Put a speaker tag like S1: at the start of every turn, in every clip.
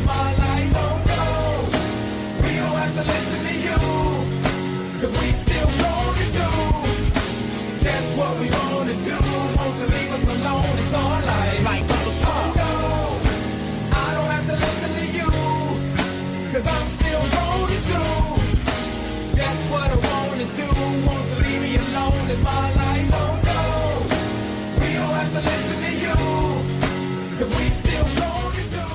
S1: is my life. Oh no, we don't have to listen to you, 'cause we still gonna do just what we wanna do. Won't you leave us alone? It's our life. Like, oh no, I don't have to listen to you, 'cause I'm still gonna do just what I wanna do. Won't you leave me alone? It's my life. Oh no, we don't have to listen to you, 'cause we still gonna do.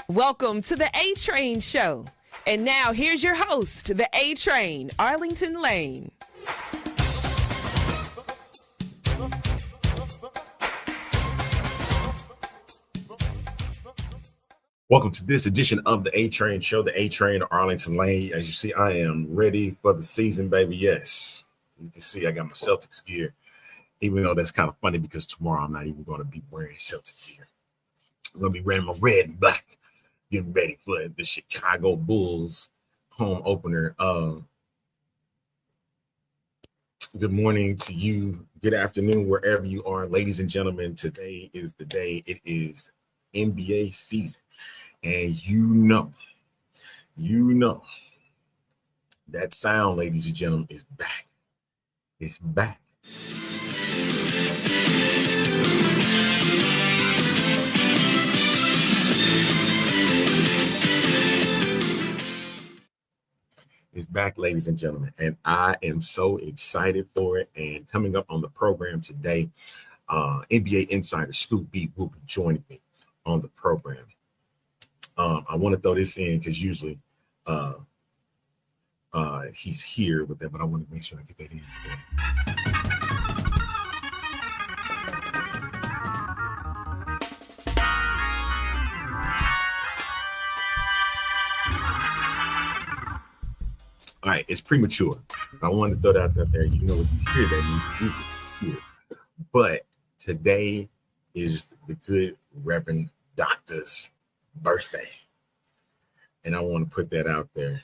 S2: Welcome to the A-Train Show. And now here's your host, the A-Train, Arlington Lane.
S3: Welcome to this edition of the A-Train Show, the A-Train, Arlington Lane. As you see, I am ready for the season, baby. Yes, you can see I got my Celtics gear, even though that's kind of funny because tomorrow I'm not even going to be wearing Celtics gear. I'm going to be wearing my red and black, getting ready for the Chicago Bulls home opener. Good morning to you. Good afternoon, wherever you are. Ladies and gentlemen, today is the day. It is NBA season. And you know, that sound, ladies and gentlemen, is back. It's back. It's back, ladies and gentlemen, and I am so excited for it. And coming up on the program today, NBA insider Scoop B will be joining me on the program. I want to throw this in because usually he's here with that, but I want to make sure I get that in today. All right, it's premature. I wanted to throw that out there. You know, when you hear that, you hear it. But today is the good Reverend Doctor's birthday. And I want to put that out there.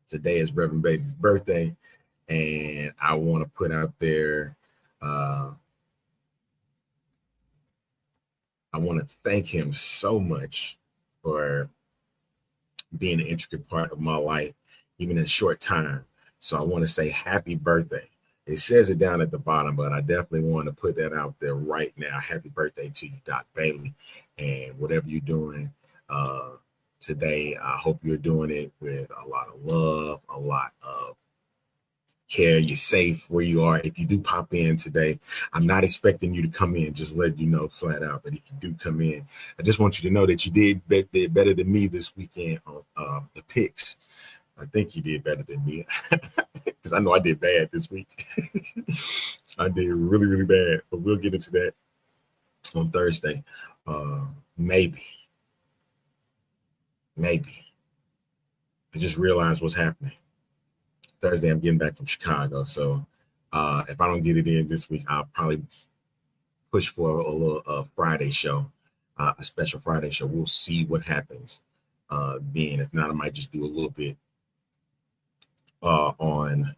S3: Today is Reverend Baby's birthday. And I want to put out there, I want to thank him so much for being an intricate part of my life, even in a short time. So I want to say happy birthday. It says it down at the bottom, but I definitely want to put that out there right now. Happy birthday to you, Doc Bailey. And whatever you're doing today, I hope you're doing it with a lot of love, a lot of care. You're safe where you are. If you do pop in today, I'm not expecting you to come in, just let you know flat out. But if you do come in, I just want you to know that you did better than me this weekend on the picks. I think he did better than me because I know I did bad this week. I did really, really bad, but we'll get into that on Thursday. Maybe. I just realized what's happening. Thursday, I'm getting back from Chicago. So if I don't get it in this week, I'll probably push for a little Friday show, a special Friday show. We'll see what happens then. If not, I might just do a little bit on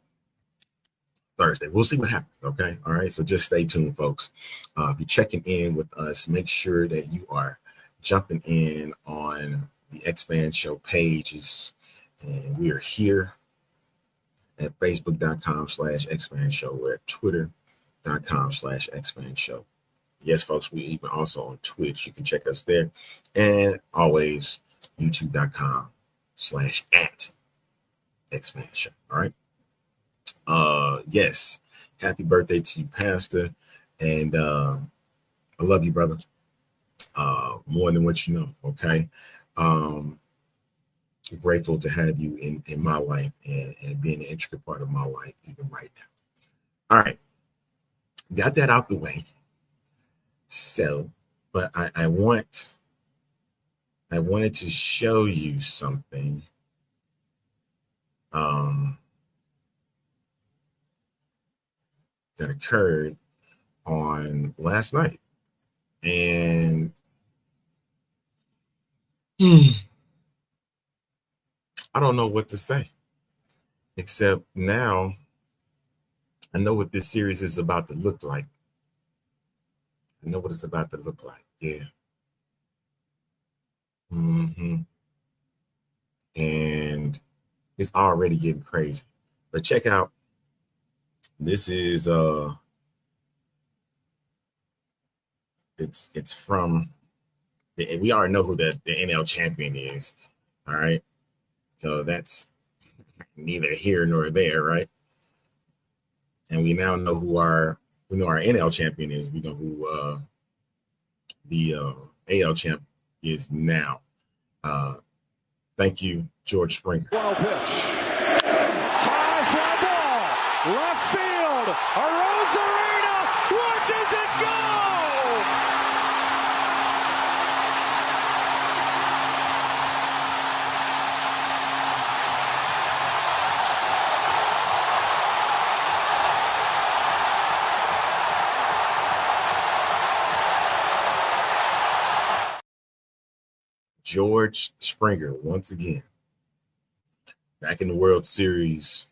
S3: Thursday. We'll see what happens. Okay. All right. So just stay tuned, folks. If you're checking in with us, make sure that you are jumping in on the X-Fan Show pages. And we are here at facebook.com/X-Fan Show. We're at twitter.com/X-Fan Show. Yes, folks, we even also on Twitch. You can check us there. And always youtube.com/@X-Fan Show. All right. Yes. Happy birthday to you, Pastor. And I love you, brother. More than what you know. Okay. Grateful to have you in my life and being an intricate part of my life, even right now. All right. Got that out the way. So, but I wanted to show you something. That occurred on last night. And I don't know what to say, except now I know what this series is about to look like. I know what it's about to look like. Yeah. And it's already getting crazy. But check out. This is it's from we already know who the NL champion is. All right. So that's neither here nor there, right? And we now know who our NL champion is. We know who the AL champ is now. Thank you, George Springer.
S4: Wild pitch. High fly ball. Left field. Arozarena. Watches it go.
S3: George Springer, once again, back in the World Series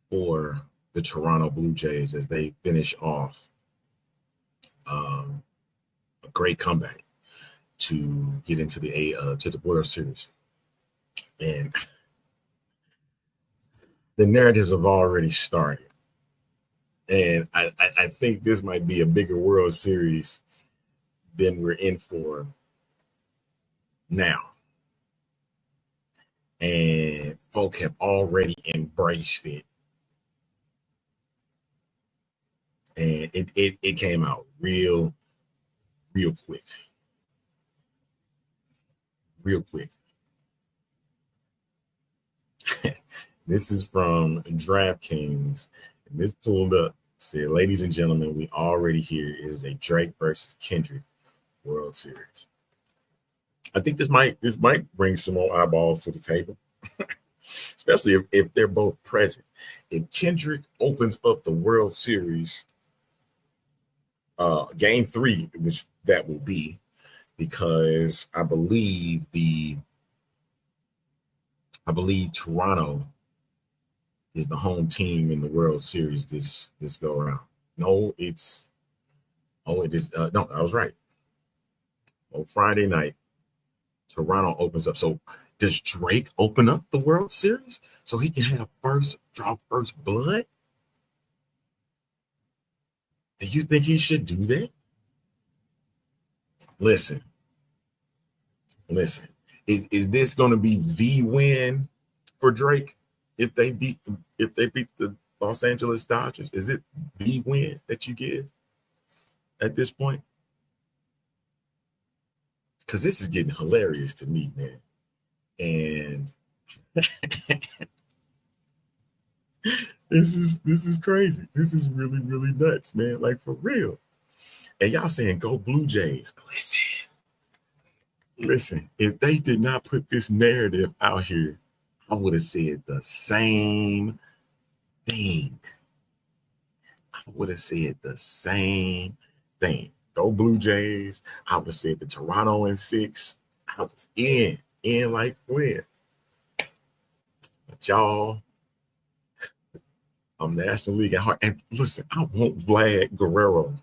S3: for the Toronto Blue Jays as they finish off a great comeback to get into the World Series. And the narratives have already started. And I think this might be a bigger World Series than we're in for now. And folk have already embraced it. And it came out real quick. Real quick. This is from DraftKings. And this pulled up. Said, ladies and gentlemen, we already here is a Drake versus Kendrick World Series. I think this might bring some more eyeballs to the table, especially if they're both present. If Kendrick opens up the World Series, Game 3, which that will be, because I believe Toronto is the home team in the World Series this go around. No, it is. No, I was right. On Friday night, Toronto opens up. So does Drake open up the World Series so he can have draw first blood? Do you think he should do that? Listen. Is this going to be the win for Drake if they beat the Los Angeles Dodgers? Is it the win that you give at this point? Because this is getting hilarious to me, man. And This is crazy. This is really, really nuts, man. Like for real. And y'all saying go Blue Jays. Listen, if they did not put this narrative out here, I would have said the same thing. I would have said the same thing. Go Blue Jays. I would have said the Toronto in 6. I was in like when. But y'all, I'm National League at heart. And listen, I want Vlad Guerrero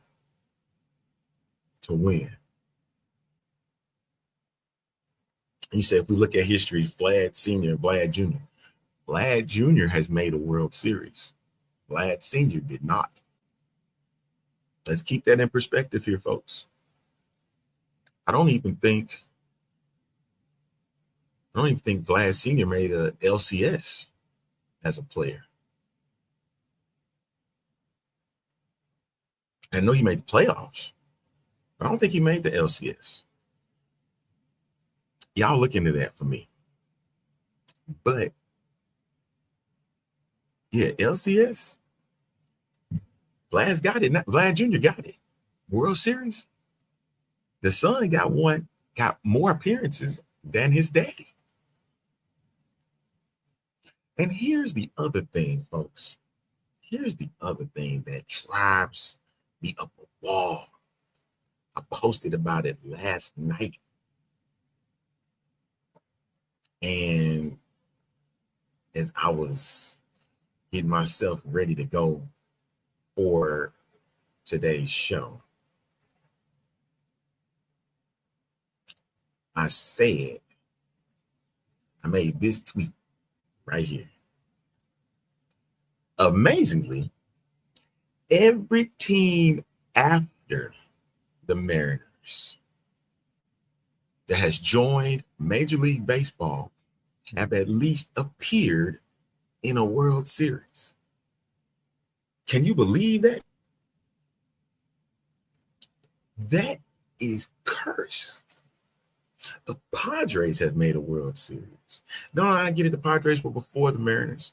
S3: to win. He said, if we look at history, Vlad Sr., Vlad Jr. Vlad Jr. has made a World Series. Vlad Sr. did not. Let's keep that in perspective here, folks. I don't even think Vlad Sr. made a LCS as a player. I know he made the playoffs, but I don't think he made the LCS. Y'all look into that for me. But yeah, LCS. Vlad's got it. Vlad Jr. got it. World Series. The son got more appearances than his daddy. And here's the other thing, folks. Here's the other thing that drives me up a wall. I posted about it last night. And as I was getting myself ready to go for today's show, I made this tweet right here. Amazingly, every team after the Mariners that has joined Major League Baseball have at least appeared in a World Series. Can you believe that? That is cursed. The Padres have made a World Series. No, I get it. The Padres were before the Mariners.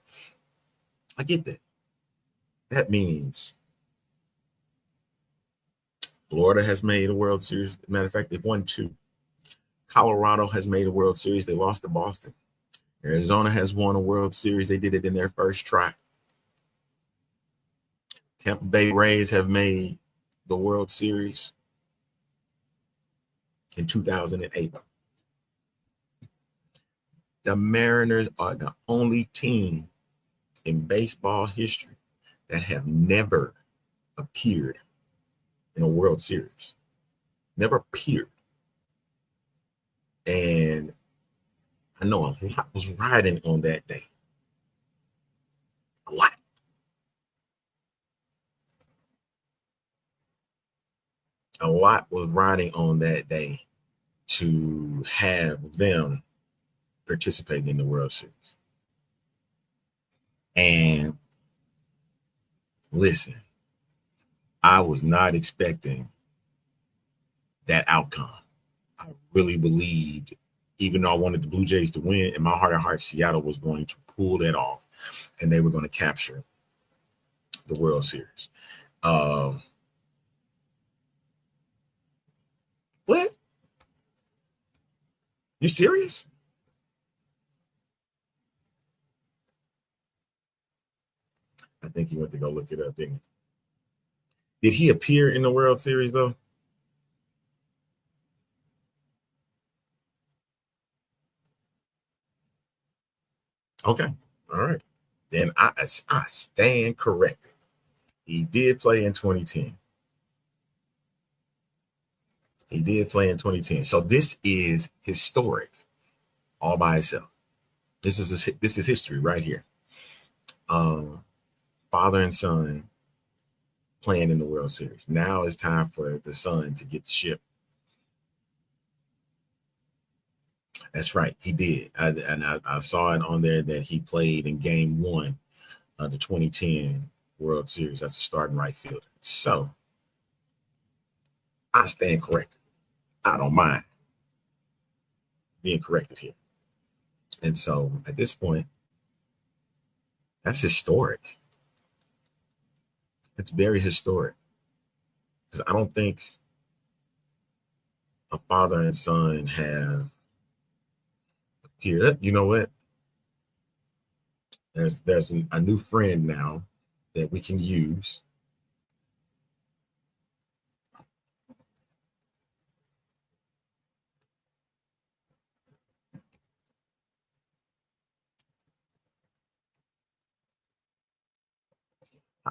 S3: I get that. That means Florida has made a World Series. Matter of fact, they've won 2. Colorado has made a World Series. They lost to Boston. Arizona has won a World Series. They did it in their first try. Tampa Bay Rays have made the World Series in 2008. The Mariners are the only team in baseball history that have never appeared in a World Series. Never appeared. And I know a lot was riding on that day. A lot. A lot was riding on that day to have them participating in the World Series. And listen, I was not expecting that outcome. I really believed, even though I wanted the Blue Jays to win, in my heart of hearts, Seattle was going to pull that off, and they were going to capture the World Series. What? You serious? I think he went to go look it up, didn't he? Did he appear in the World Series, though? Okay. All right. Then I stand corrected. He did play in 2010. He did play in 2010. So this is historic all by itself. This is history right here. Father and son playing in the World Series. Now it's time for the son to get the ship. That's right. He did. I saw it on there that he played in game 1 of the 2010 World Series as a starting right fielder. So I stand corrected. I don't mind being corrected here. And so at this point, That's historic. It's very historic. Because I don't think a father and son have appeared. You know what? There's a new friend now that we can use.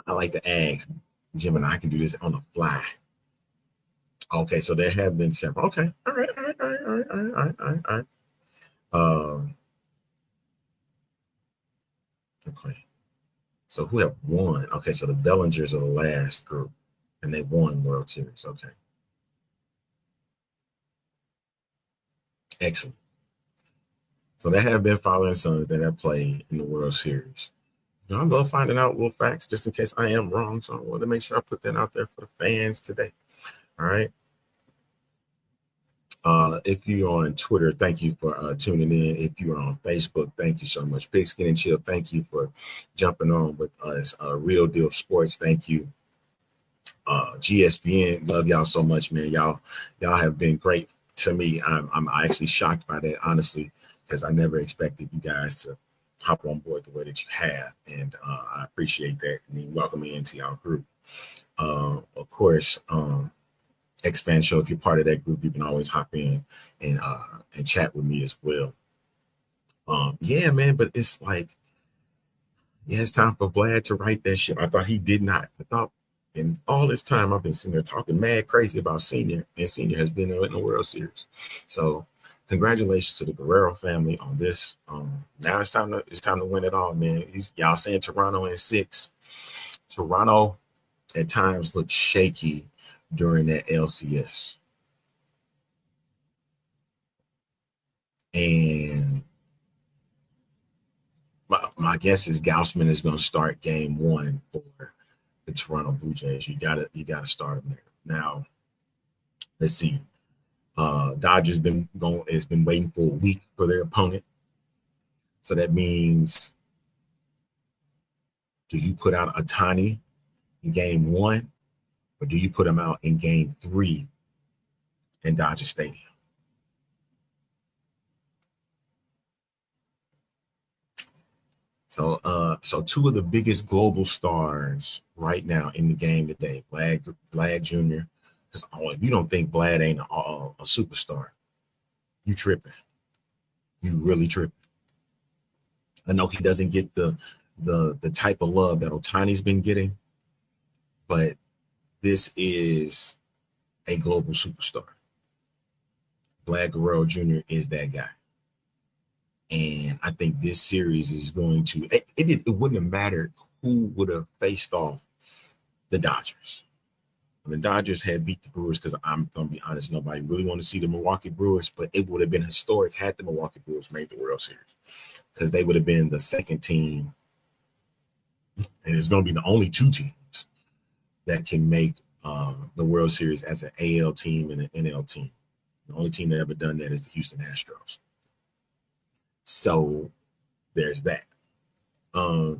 S3: I like to ask Jim, and I can do this on the fly. Okay, so there have been several. Okay, all right. Okay, so who have won? Okay, so the Bellingers are the last group, and they won World Series. Okay, excellent. So there have been father and sons that have played in the World Series. I love finding out little facts just in case I am wrong. So I want to make sure I put that out there for the fans today. All right. If you're on Twitter, thank you for tuning in. If you're on Facebook, thank you so much. Pigskin and Chill, thank you for jumping on with us. Real Deal Sports, thank you. GSPN, love y'all so much, man. Y'all have been great to me. I'm actually shocked by that, honestly, because I never expected you guys to hop on board the way that you have, and I appreciate that. And then welcome me into y'all group. Of course, X-Fan Show, if you're part of that group, you can always hop in and chat with me as well. Yeah, man, but it's like, yeah, it's time for Vlad to write that shit. I thought he did not. I thought in all this time I've been sitting there talking mad crazy about Senior, and Senior has been in the World Series. So congratulations to the Guerrero family on this. Now it's time to win it all, man. Y'all saying Toronto in 6. Toronto at times looked shaky during that LCS. And my guess is Gaussman is going to start game 1 for the Toronto Blue Jays. You gotta start him there. Now, let's see. Dodgers has been waiting for a week for their opponent. So that means, do you put out Ohtani in game 1, or do you put him out in game 3 in Dodger Stadium? So two of the biggest global stars right now in the game today, Vlad Jr. Because if you don't think Vlad ain't a superstar, you tripping. You really tripping. I know he doesn't get the type of love that Ohtani's been getting, but this is a global superstar. Vlad Guerrero Jr. is that guy. And I think this series is going to, it wouldn't have mattered who would have faced off the Dodgers. When the Dodgers had beat the Brewers, because I'm going to be honest, nobody really wanted to see the Milwaukee Brewers, but it would have been historic had the Milwaukee Brewers made the World Series, because they would have been the second team, and it's going to be the only 2 teams that can make the World Series as an AL team and an NL team. The only team that ever done that is the Houston Astros. So there's that. The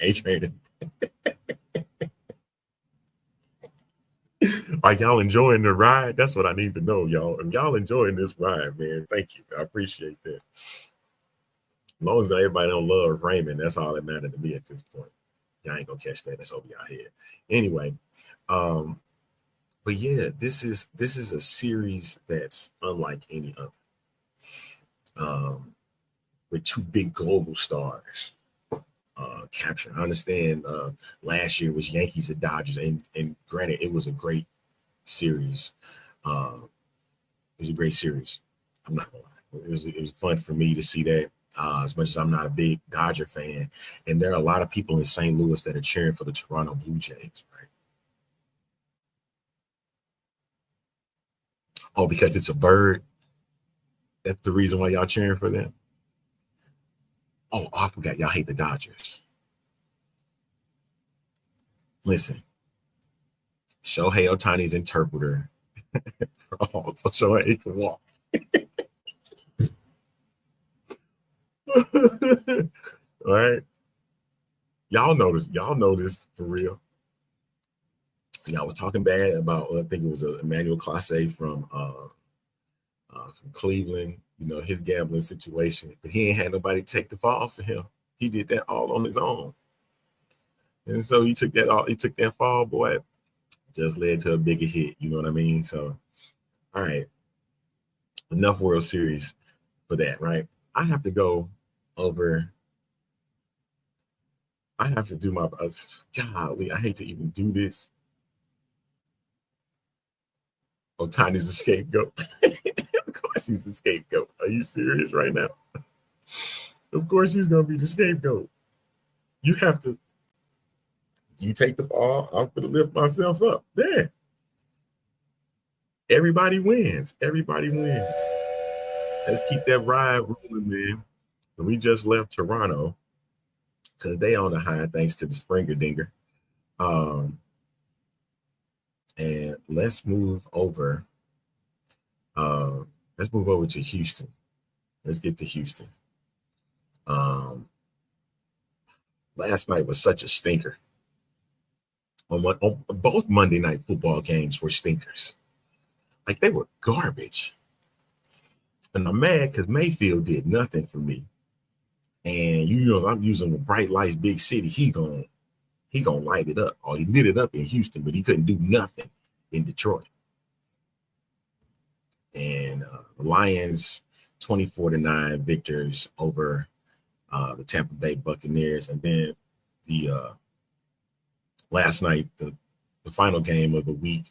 S3: H-rated. Are y'all enjoying the ride? That's what I need to know, y'all. If y'all enjoying this ride, man, thank you. I appreciate that. As long as everybody don't love Raymond, that's all that matters to me at this point. Y'all ain't gonna catch that. That's over y'all head. Anyway, but yeah, this is a series that's unlike any other. With 2 big global stars capturing. I understand last year was Yankees and Dodgers, and granted, it was a great series. It was a great series. I'm not gonna lie. It was fun for me to see that. As much as I'm not a big Dodger fan, and there are a lot of people in St. Louis that are cheering for the Toronto Blue Jays, right? Oh, because it's a bird? That's the reason why y'all cheering for them? Oh, I forgot. Y'all hate the Dodgers. Listen, Shohei Ohtani's interpreter. Oh, so Shohei can walk. All right. Y'all know this. Y'all know this for real. Y'all was talking bad about, I think it was Emmanuel Clase from Cleveland, you know, his gambling situation, but he ain't had nobody take the fall for him. He did that all on his own. And so he took that fall, boy, just led to a bigger hit. You know what I mean? So, all right. Enough World Series for that, right? I have to go over. I have to do my, golly, I hate to even do this. Otani's a scapegoat. Of course he's a scapegoat. Are you serious right now? Of course he's going to be the scapegoat. You take the fall, I'm going to lift myself up. There. Everybody wins. Everybody wins. Let's keep that ride rolling, man. We just left Toronto because they on the high thanks to the Springer Dinger. And let's move over. Let's move over to Houston. Let's get to Houston. Last night was such a stinker. On both Monday night football games were stinkers. Like, they were garbage. And I'm mad because Mayfield did nothing for me. And you know, I'm using the bright lights, big city. He gonna light it up. Or he lit it up in Houston, but he couldn't do nothing in Detroit. And the Lions 24-9 victors over the Tampa Bay Buccaneers. And then the last night, the final game of the week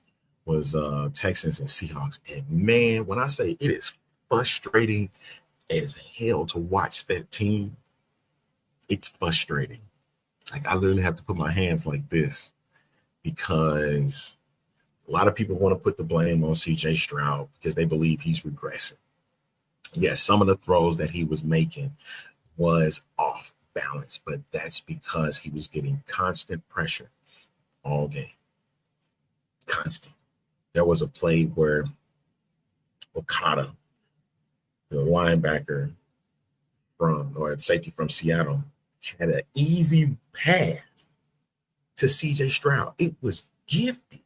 S3: was Texans and Seahawks. And man, when I say it is frustrating as hell to watch that team, it's frustrating. Like, I literally have to put my hands like this because a lot of people want to put the blame on CJ Stroud because they believe he's regressing. Yes, some of the throws that he was making was off balance, but that's because he was getting constant pressure all game. Constant. There was a play where Okada, the linebacker safety from Seattle, had an easy pass to CJ Stroud. It was gifted.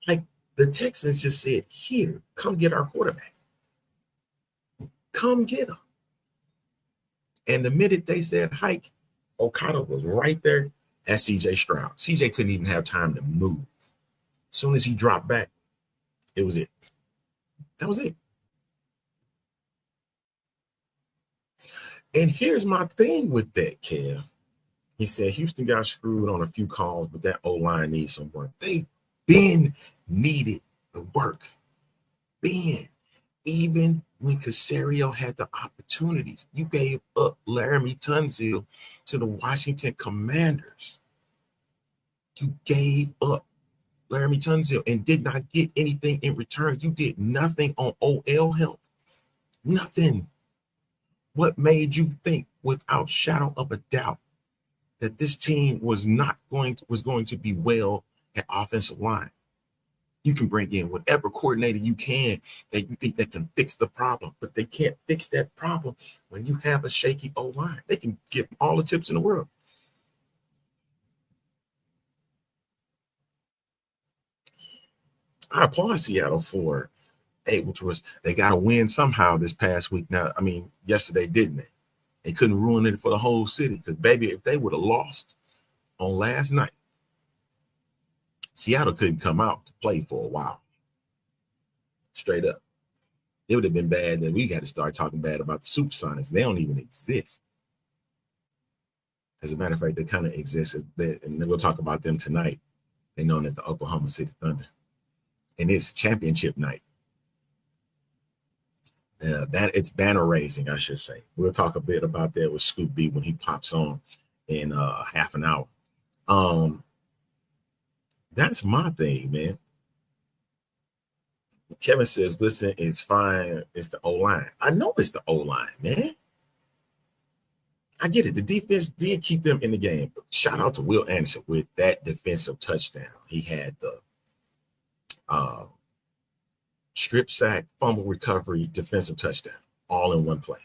S3: Like, the Texans just said, here, come get our quarterback. Come get him. And the minute they said hike, Okada was right there at CJ Stroud. CJ couldn't even have time to move. As soon as he dropped back, it was it. That was it. And here's my thing with that, Kev. He said Houston got screwed on a few calls, but that O-line needs some work. They been needed the work. Even when Caserio had the opportunities, you gave up Laramie Tunsil to the Washington Commanders. You gave up Laramie Tunsil and did not get anything in return. You did nothing on OL help. Nothing. What made you think without shadow of a doubt that this team was going to be well at offensive line? You can bring in whatever coordinator you can that you think that can fix the problem, but they can't fix that problem when you have a shaky O-line. They can give all the tips in the world. I applaud Seattle for able to us. They got to win somehow this past week. Now, I mean, yesterday, didn't they? They couldn't ruin it for the whole city because, baby, if they would have lost on last night, Seattle couldn't come out to play for a while. Straight up. It would have been bad that we got to start talking bad about the Supersonics. They don't even exist. As a matter of fact, they kind of exist, and we'll talk about them tonight. They're known as the Oklahoma City Thunder. And it's championship night. It's banner raising, I should say. We'll talk a bit about that with Scoop B when he pops on in half an hour. That's my thing, man. Kevin says, listen, it's fine. It's the O-line. I know it's the O-line, man. I get it. The defense did keep them in the game. But shout out to Will Anderson with that defensive touchdown. He had the strip sack, fumble recovery, defensive touchdown, all in one play.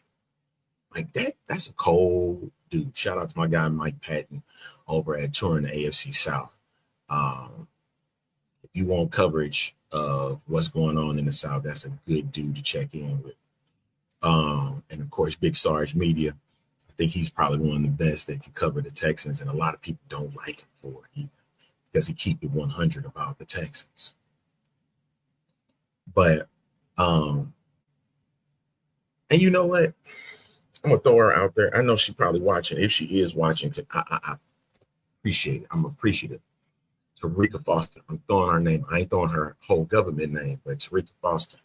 S3: Like that's a cold dude. Shout out to my guy Mike Patton over at Touring the AFC South. If you want coverage of what's going on in the South, that's a good dude to check in with. And of course, Big Sarge Media. I think he's probably one of the best that can cover the Texans, and a lot of people don't like him for it either because he keep it 100 about the Texans. But and you know what? I'm gonna throw her out there. I know she's probably watching. If she is watching, I appreciate it. I'm appreciative. Tarika Foster. I'm throwing her name. I ain't throwing her whole government name, but Tarika Foster.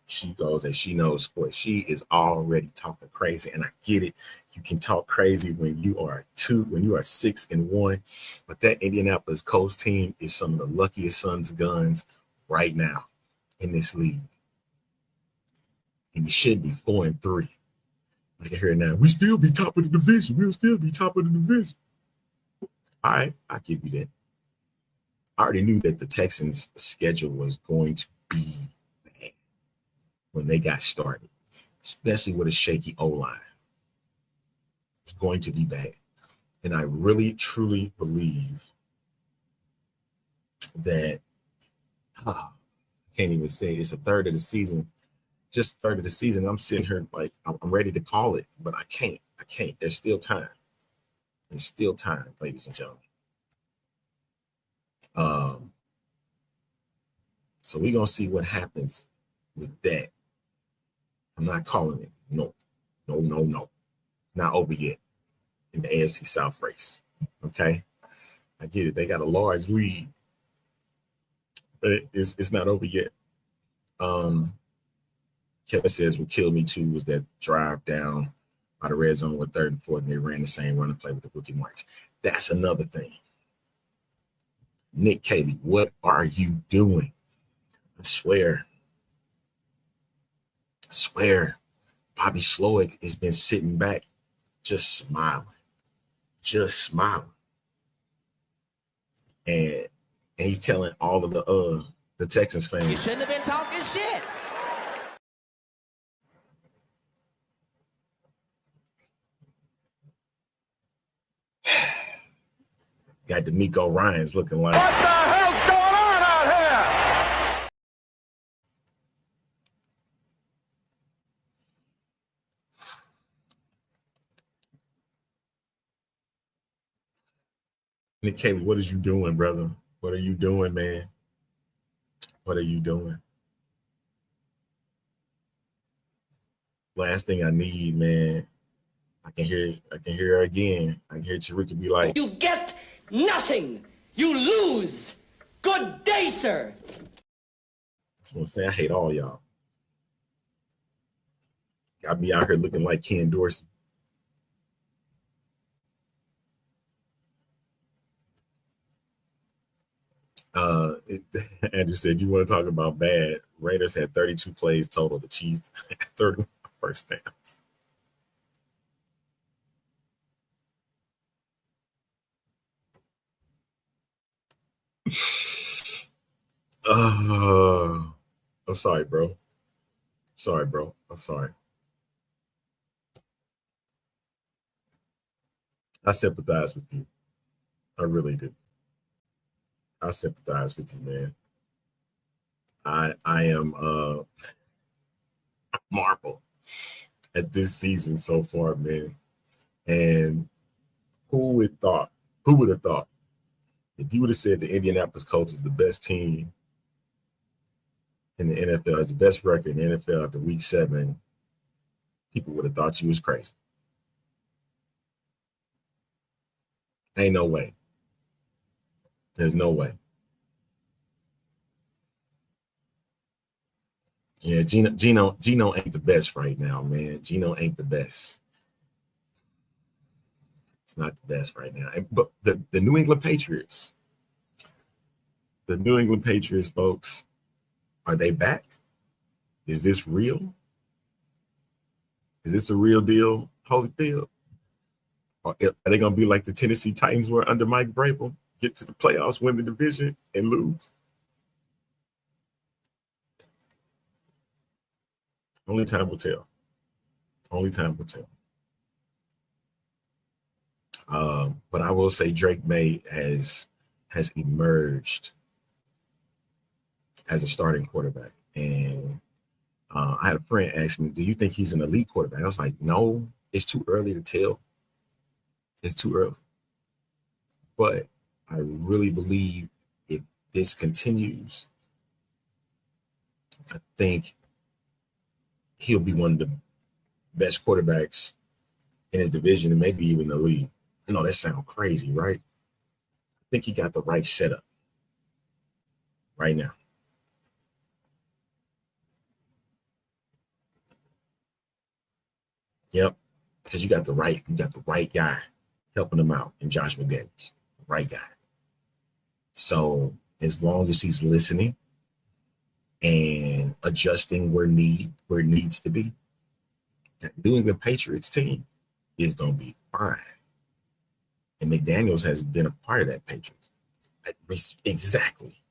S3: She goes and she knows sports. She is already talking crazy, and I get it. You can talk crazy when you are 6-1, but that Indianapolis Colts team is some of the luckiest sons of guns right now in this league, and you should be 4-3. Like I hear now, we still be top of the division. We'll still be top of the division. All right, I'll give you that. I already knew that the Texans' schedule was going to be bad when they got started, especially with a shaky O-line. It's going to be bad. And I really, truly believe that, I can't even say it's a third of the season, just a third of the season. I'm sitting here like I'm ready to call it, but I can't. There's still time. There's still time, ladies and gentlemen. So we're going to see what happens with that. I'm not calling it. No. Not over yet in the AFC South race. Okay? I get it. They got a large lead, but it's not over yet. Kevin says what killed me too was that drive down by the red zone with 3rd and 4th, and they ran the same run and play with the rookie marks. That's another thing. Nick Cayley, what are you doing? I swear, Bobby Slowik has been sitting back, just smiling. And he's telling all of the Texans fans,
S1: You shouldn't have been talking shit.
S3: got D'Amico Ryans looking like,
S4: What the hell's going on out here?
S3: Nick Cayley, what is you doing, brother? What are you doing, man? What are you doing? Last thing I need, man. I can hear her again. I can hear Tarika be like,
S5: You get nothing. You lose. Good day, sir.
S3: that's what I'm saying. I hate all y'all. Got me out here looking like Ken Dorsey. Andrew said, you want to talk about bad? Raiders had 32 plays total. The Chiefs had 31 first downs. I'm sorry, bro. I'm sorry. I sympathize with you. I really do. I sympathize with you, man. I am marvel at this season so far, man. And who would have thought if you would have said the Indianapolis Colts is the best team in the NFL, has the best record in the NFL after week 7, people would have thought you was crazy. Ain't no way. There's no way. Yeah, Gino ain't the best right now, man. Gino ain't the best. It's not the best right now. But the New England Patriots, folks, are they back? Is this real? Is this a real deal, Holyfield? Or are they going to be like the Tennessee Titans were under Mike Vrabel, get to the playoffs, win the division, and lose? Only time will tell. Only time will tell. But I will say Drake May has emerged as a starting quarterback. And I had a friend ask me, do you think he's an elite quarterback? I was like, no, it's too early to tell. It's too early. But I really believe if this continues, I think he'll be one of the best quarterbacks in his division and maybe even the league. I know that sounds crazy, right? I think he got the right setup right now. Yep, because you got the right guy helping him out in Josh McDaniels, the right guy. So as long as he's listening and adjusting where it needs to be, that New England Patriots team is going to be fine. And McDaniels has been a part of that Patriots. Exactly.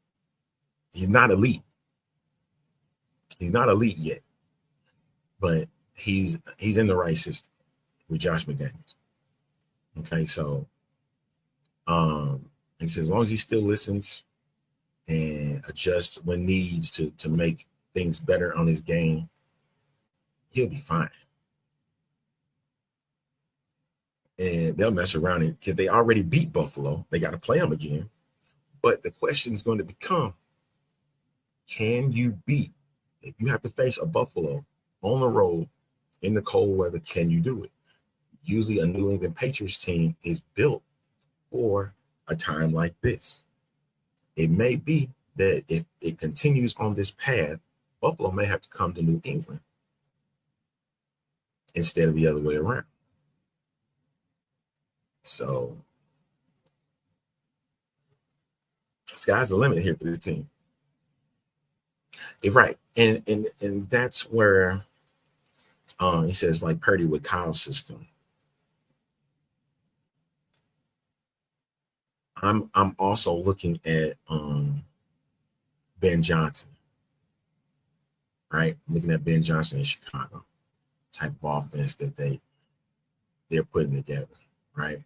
S3: He's not elite. He's not elite yet, but he's in the right system with Josh McDaniels. Okay, so he says as long as he still listens and adjusts when needs to make things better on his game, he'll be fine. And they'll mess around because they already beat Buffalo. They got to play them again. But the question is going to become, can you beat, if you have to face a Buffalo on the road in the cold weather, can you do it? Usually a New England Patriots team is built for a time like this. It may be that if it continues on this path, Buffalo may have to come to New England instead of the other way around. So sky's the limit here for this team. Right. And that's where he says like Purdy with Kyle's system. I'm also looking at Ben Johnson. Right? I'm looking at Ben Johnson in Chicago, type of offense that they're putting together, right?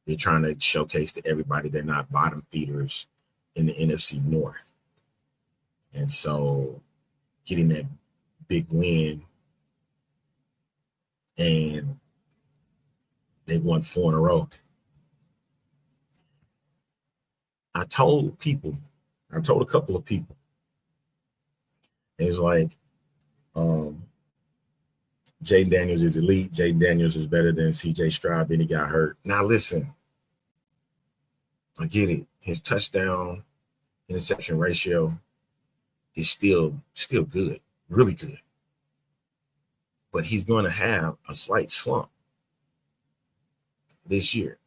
S3: They're trying to showcase to everybody they're not bottom feeders in the NFC North. And so getting that big win, and they've won 4 in a row. I told a couple of people, it was like, Jaden Daniels is elite. Jaden Daniels is better than CJ Stroud. Then he got hurt. Now listen, I get it. His touchdown interception ratio is still good, really good. But he's going to have a slight slump this year.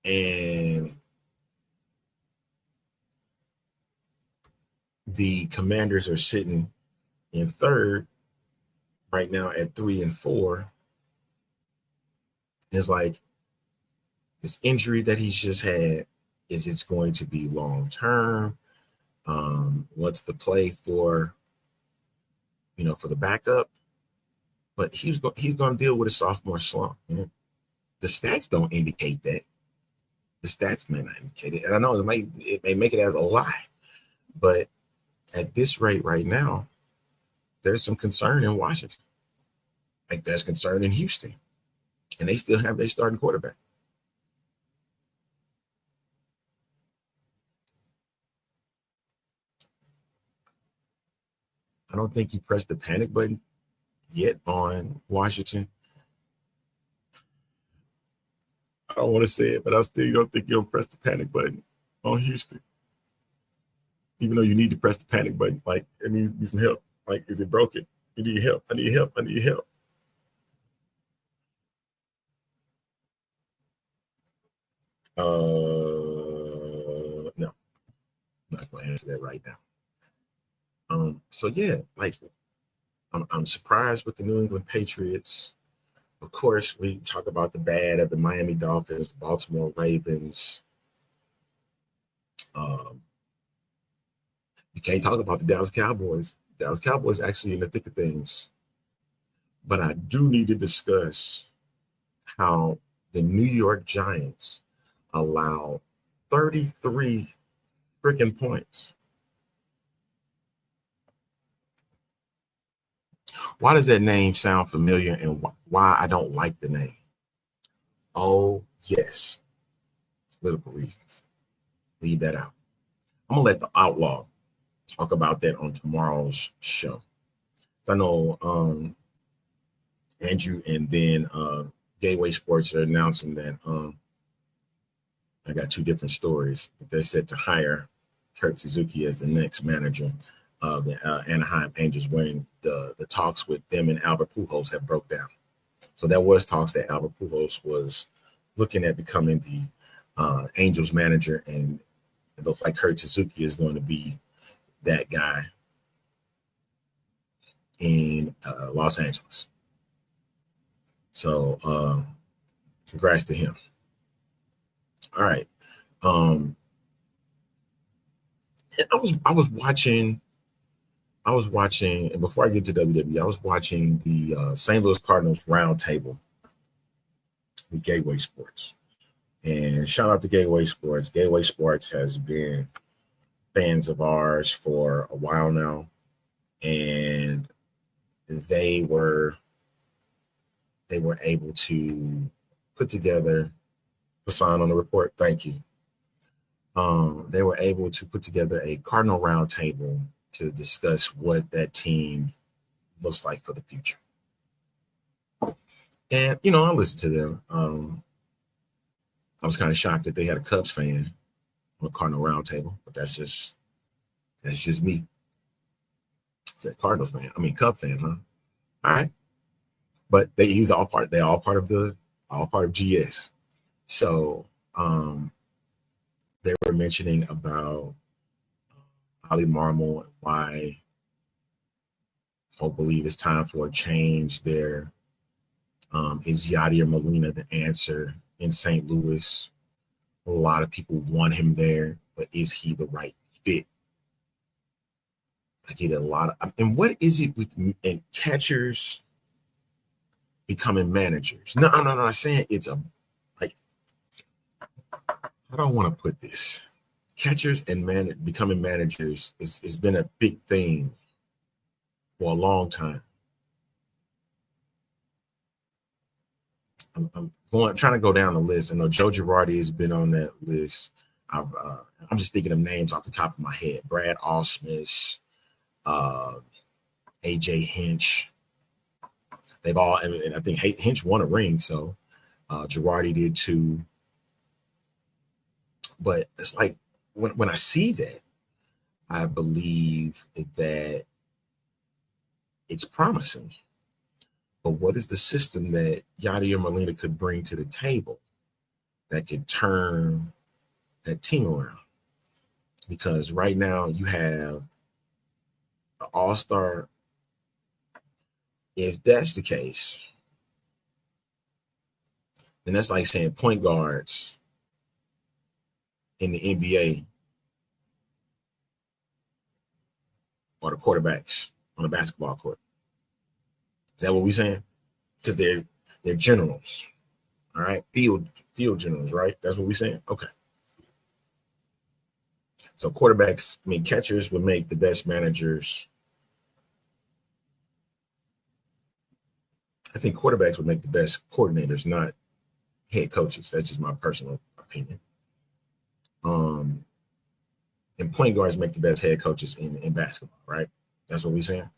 S3: And the Commanders are sitting in third right now at 3 and 4. It's like this injury that he's just had, is it's going to be long term? What's the play for the backup? But he's going to deal with a sophomore slump. The stats don't indicate that. The stats may not indicate it. And I know it may make it as a lie, but at this rate right now, there's some concern in Washington. Like there's concern in Houston. And they still have their starting quarterback. I don't think he pressed the panic button yet on Washington. I don't want to say it, but I still don't think he'll press the panic button on Houston. Even though you need to press the panic button, like it needs some help. Like, is it broken? You need help. I need help. I need help. No, I'm not going to answer that right now. So yeah, like I'm surprised with the New England Patriots. Of course, we talk about the bad of the Miami Dolphins, the Baltimore Ravens. You can't talk about the Dallas Cowboys. Dallas Cowboys actually in the thick of things. But I do need to discuss how the New York Giants allowed 33 freaking points. Why does that name sound familiar, and why I don't like the name? Oh, yes. Political reasons. Leave that out. I'm going to let the Outlaw talk about that on tomorrow's show. I know Andrew and then Gateway Sports are announcing that I got two different stories. They're set to hire Kurt Suzuki as the next manager of the Anaheim Angels when the talks with them and Albert Pujols have broke down. So there was talks that Albert Pujols was looking at becoming the Angels manager, and it looks like Kurt Suzuki is going to be that guy in Los Angeles. So congrats to him. All right. I was watching, and before I get to WWE, I was watching the St. Louis Cardinals roundtable with Gateway Sports. And shout out to Gateway Sports. Gateway Sports has been fans of ours for a while now. And they were able to put together, Hassan on the report, thank you. They were able to put together a Cardinal roundtable to discuss what that team looks like for the future. And, I listened to them. I was kind of shocked that they had a Cubs fan on the Cardinal roundtable, but that's just me. It's a Cardinals fan. Cub fan, huh? All right. But they're all part of GS. So they were mentioning about Ali Marmol and why folk believe it's time for a change there. Is Yadier Molina the answer in St. Louis? A lot of people want him there, but is he the right fit? I get a lot of, and what is it with and catchers becoming managers? No, I'm saying it's I don't want to put this. Catchers and becoming managers has been a big thing for a long time. I'm trying to go down the list. I know Joe Girardi has been on that list. I'm just thinking of names off the top of my head. Brad Ausmus, AJ Hinch. They've all, and I think Hinch won a ring, so Girardi did too. But it's like when I see that, I believe that it's promising. But what is the system that Yadier Molina could bring to the table that could turn that team around? Because right now you have an all-star. If that's the case, then that's like saying point guards in the NBA or the quarterbacks on a basketball court. Is that what we're saying? Because they're generals, all right? Field generals, right? That's what we're saying? Okay. So quarterbacks, catchers would make the best managers. I think quarterbacks would make the best coordinators, not head coaches. That's just my personal opinion. And point guards make the best head coaches in basketball, right? That's what we're saying.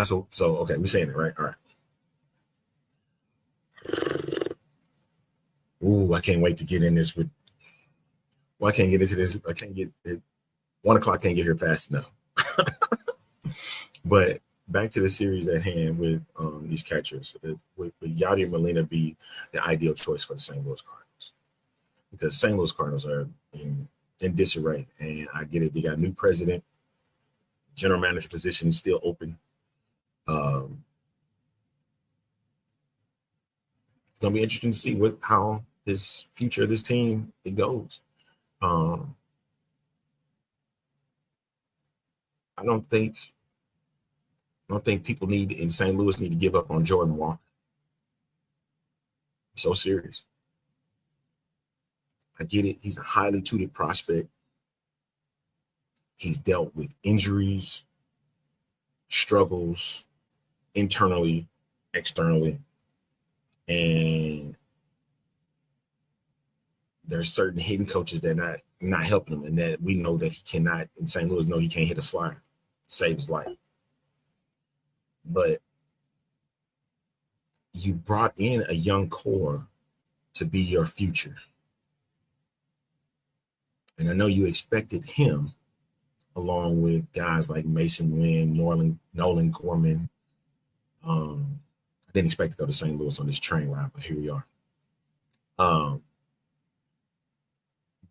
S3: So okay, we're saying it, right? All right. Ooh, I can't wait to get in this with. Well, I can't get into this. I can't get it. 1 o'clock can't get here fast enough. But back to the series at hand with these catchers. Would Yadier Molina be the ideal choice for the St. Louis Cardinals? Because St. Louis Cardinals are in disarray, and I get it. They got a new president. General manager position is still open. It's gonna be interesting to see how this future of this team it goes. I don't think I don't think people in St. Louis need to give up on Jordan Walker. I'm so serious. I get it. He's a highly touted prospect. He's dealt with injuries, struggles, internally, externally. And there's certain hidden coaches that are not helping him, and that we know that he cannot, in St. Louis, know he can't hit a slider, save his life. But you brought in a young core to be your future. And I know you expected him, along with guys like Mason Wynn, Nolan Gorman. I didn't expect to go to St. Louis on this train ride, but here we are.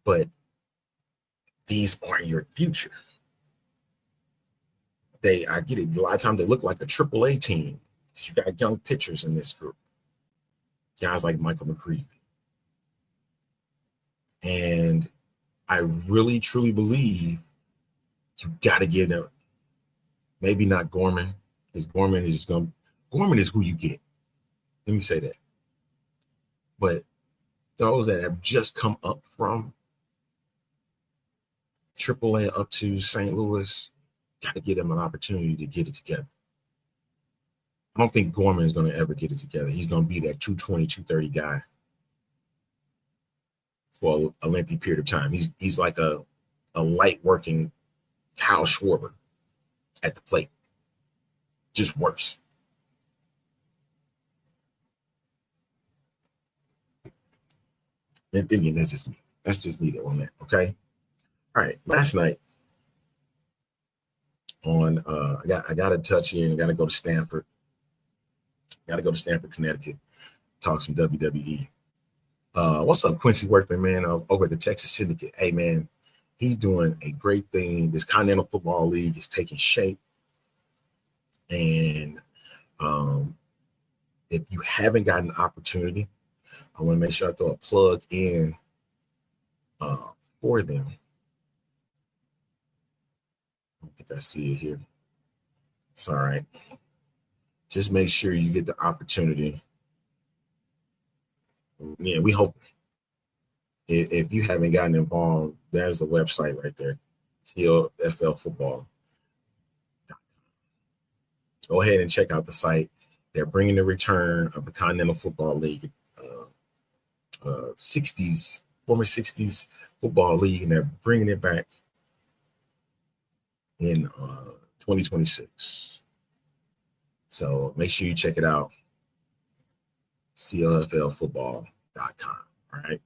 S3: But these are your future. I get it. A lot of times they look like a AAA team. You got young pitchers in this group. Guys like Michael McCreevy. And I really, truly believe you got to give them, maybe not Gorman, because Gorman is who you get. Let me say that. But those that have just come up from AAA up to St. Louis, got to give them an opportunity to get it together. I don't think Gorman is going to ever get it together. He's going to be that 220, 230 guy for a lengthy period of time. He's like a light working Kyle Schwarber at the plate. Just worse. And then that's just me. That's just me that on that. Okay. All right. Last night on I got to touch in. I got to go to Stanford. Got to go to Stanford, Connecticut. Talk some WWE. What's up, Quincy Workman, man, over at the Texas Syndicate? Hey, man, he's doing a great thing. This Continental Football League is taking shape. And if you haven't gotten an opportunity, I want to make sure I throw a plug in for them. I don't think I see it here. It's all right. Just make sure you get the opportunity. Yeah, we hope. If you haven't gotten involved, there's the website right there, CLFL Football. Go ahead and check out the site. They're bringing the return of the Continental Football League, 60s, former 60s Football League, and they're bringing it back in 2026. So make sure you check it out, CLFLfootball.com. All right.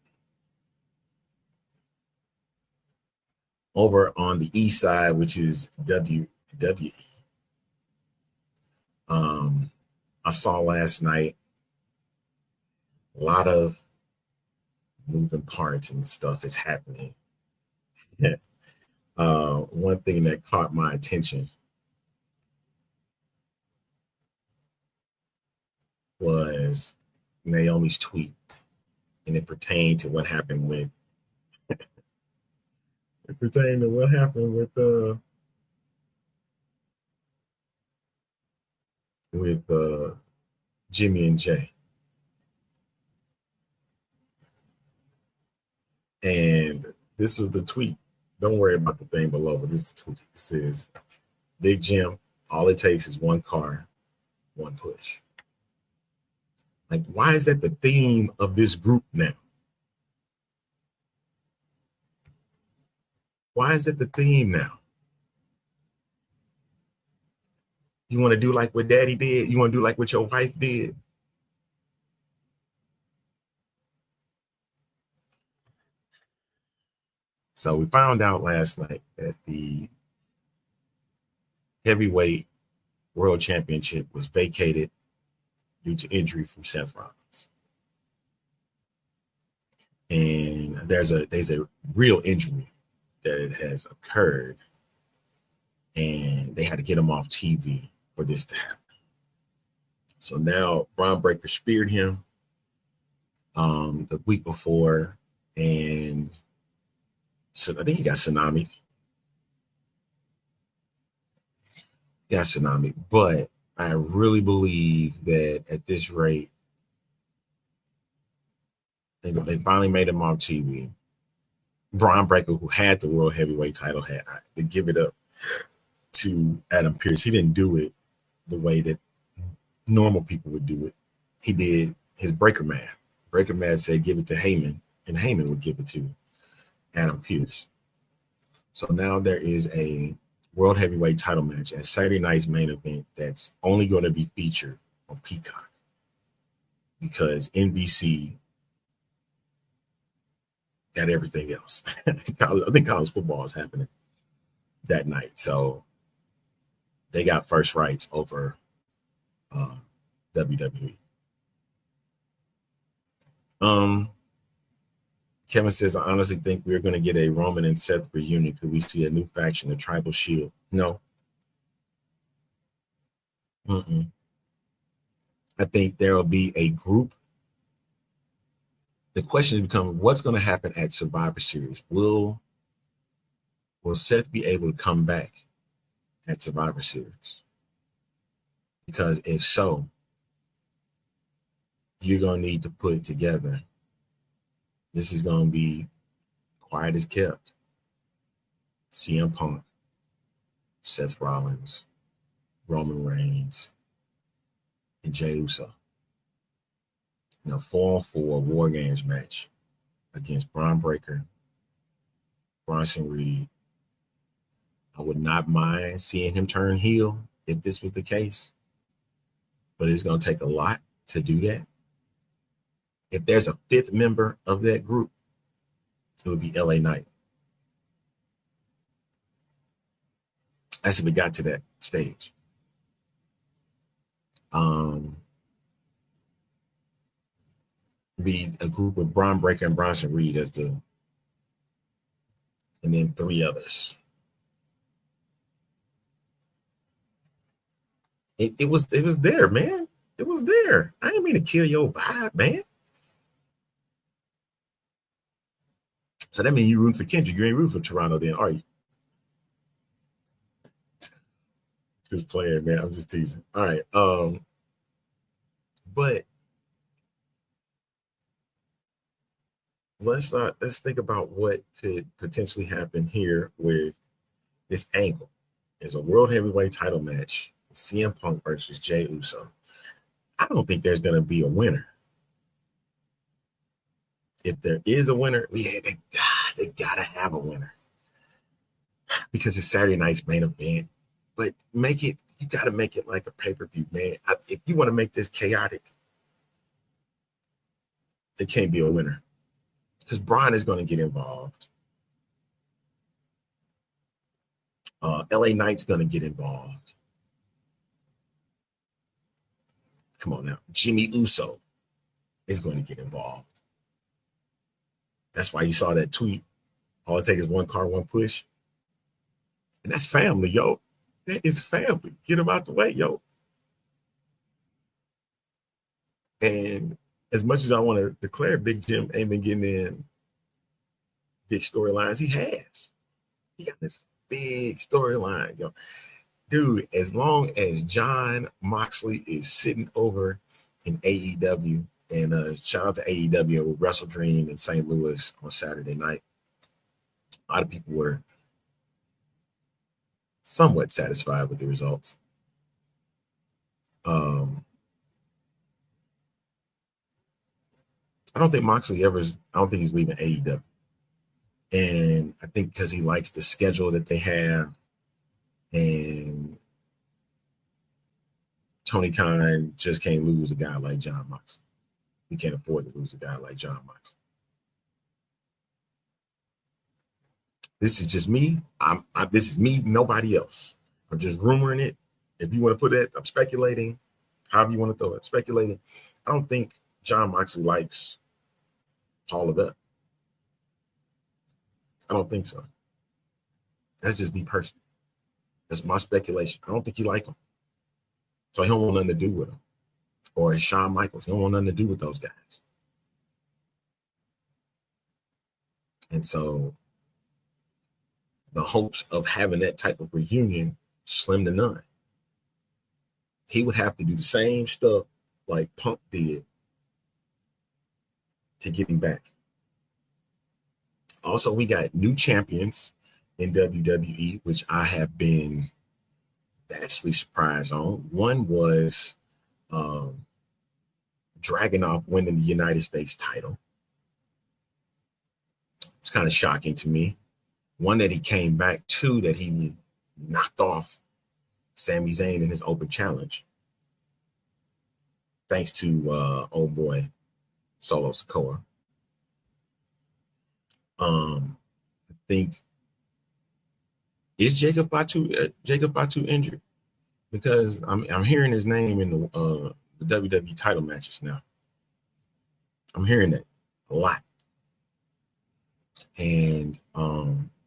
S3: Over on the east side, which is WWE. I saw last night a lot of moving parts and stuff is happening. One thing that caught my attention was Naomi's tweet, and it pertained to what happened with Jimmy and Jey. And this was the tweet. Don't worry about the thing below, but this is the tweet. It says, Big Jim, all it takes is one car, one push. Like, why is that the theme of this group now? Why is it the theme now? You want to do like what daddy did? You want to do like what your wife did? So we found out last night that the heavyweight world championship was vacated due to injury from Seth Rollins. And there's a real injury that it has occurred, and they had to get him off TV for this to happen. So now Bron Breakker speared him the week before, and so I think he got tsunami. Yeah, tsunami. But I really believe that at this rate, they finally made him on TV. Bron Breakker, who had the world heavyweight title, had to give it up to Adam Pearce. He didn't do it the way that normal people would do it. He did his Breaker Man. Breaker Man said, give it to Heyman, and Heyman would give it to Adam Pearce. So now there is a world heavyweight title match at Saturday night's main event that's only going to be featured on Peacock because NBC got everything else. I think college football is happening that night. So they got first rights over WWE. Kevin says, I honestly think we're going to get a Roman and Seth reunion. Could we see a new faction, the Tribal Shield? No. I think there will be a group. The question has become, what's going to happen at Survivor Series? Will Seth be able to come back at Survivor Series? Because if so, you're going to need to put together. This is going to be quiet as kept. CM Punk, Seth Rollins, Roman Reigns, and Jey Uso. 4-on-4 War Games match against Bron Breakker, Bronson Reed. I would not mind seeing him turn heel if this was the case, but it's going to take a lot to do that. If there's a fifth member of that group, it would be LA Knight. That's if it got to that stage. Be a group with Bron Breakker and Bronson Reed and then three others. It was there, man. It was there. I didn't mean to kill your vibe, man. So that means you rooting for Kendrick. You ain't rooting for Toronto then, are you? Just playing, man. I'm just teasing. All right. But let's think about what could potentially happen here with this angle. There's a world heavyweight title match, CM Punk versus Jey Uso. I don't think there's going to be a winner. If there is a winner, they gotta have a winner because it's Saturday night's main event. But you gotta make it like a pay-per-view, man. If you want to make this chaotic, there can't be a winner because Bron is going to get involved. LA Knight's going to get involved. Come on now, Jimmy Uso is going to get involved. That's why you saw that tweet. All it takes is one car, one push. And that's family, yo. That is family. Get them out the way, yo. And as much as I want to declare Big Jim ain't been getting in big storylines, he has. He got this big storyline, yo. Dude, as long as Jon Moxley is sitting over in AEW, and shout out to AEW with Wrestle Dream in St. Louis on Saturday night. A lot of people were somewhat satisfied with the results. I don't think Moxley I don't think he's leaving AEW. And I think because he likes the schedule that they have, and Tony Khan just can't lose a guy like Jon Moxley. He can't afford to lose a guy like Jon Moxley. This is just me. This is me, nobody else. I'm just rumoring it. If you want to put it, I'm speculating. However you want to throw it, speculating. I don't think Jon Moxley likes Paul Levesque. I don't think so. That's just me personally. That's my speculation. I don't think he likes him. So he don't want nothing to do with him. Or it's Shawn Michaels. He don't want nothing to do with those guys. And so the hopes of having that type of reunion, slim to none. he would have to do the same stuff like Punk did to get him back. Also, we got new champions in WWE, which I have been vastly surprised on. One was Dragunov winning the United States title. It's kind of shocking to me. One, that he came back. Two, that he knocked off Sami Zayn in his open challenge. Thanks to old boy Solo Sikoa. I think, is Jacob Fatu injured? Because I'm hearing his name in the WWE title matches now. I'm hearing that a lot. And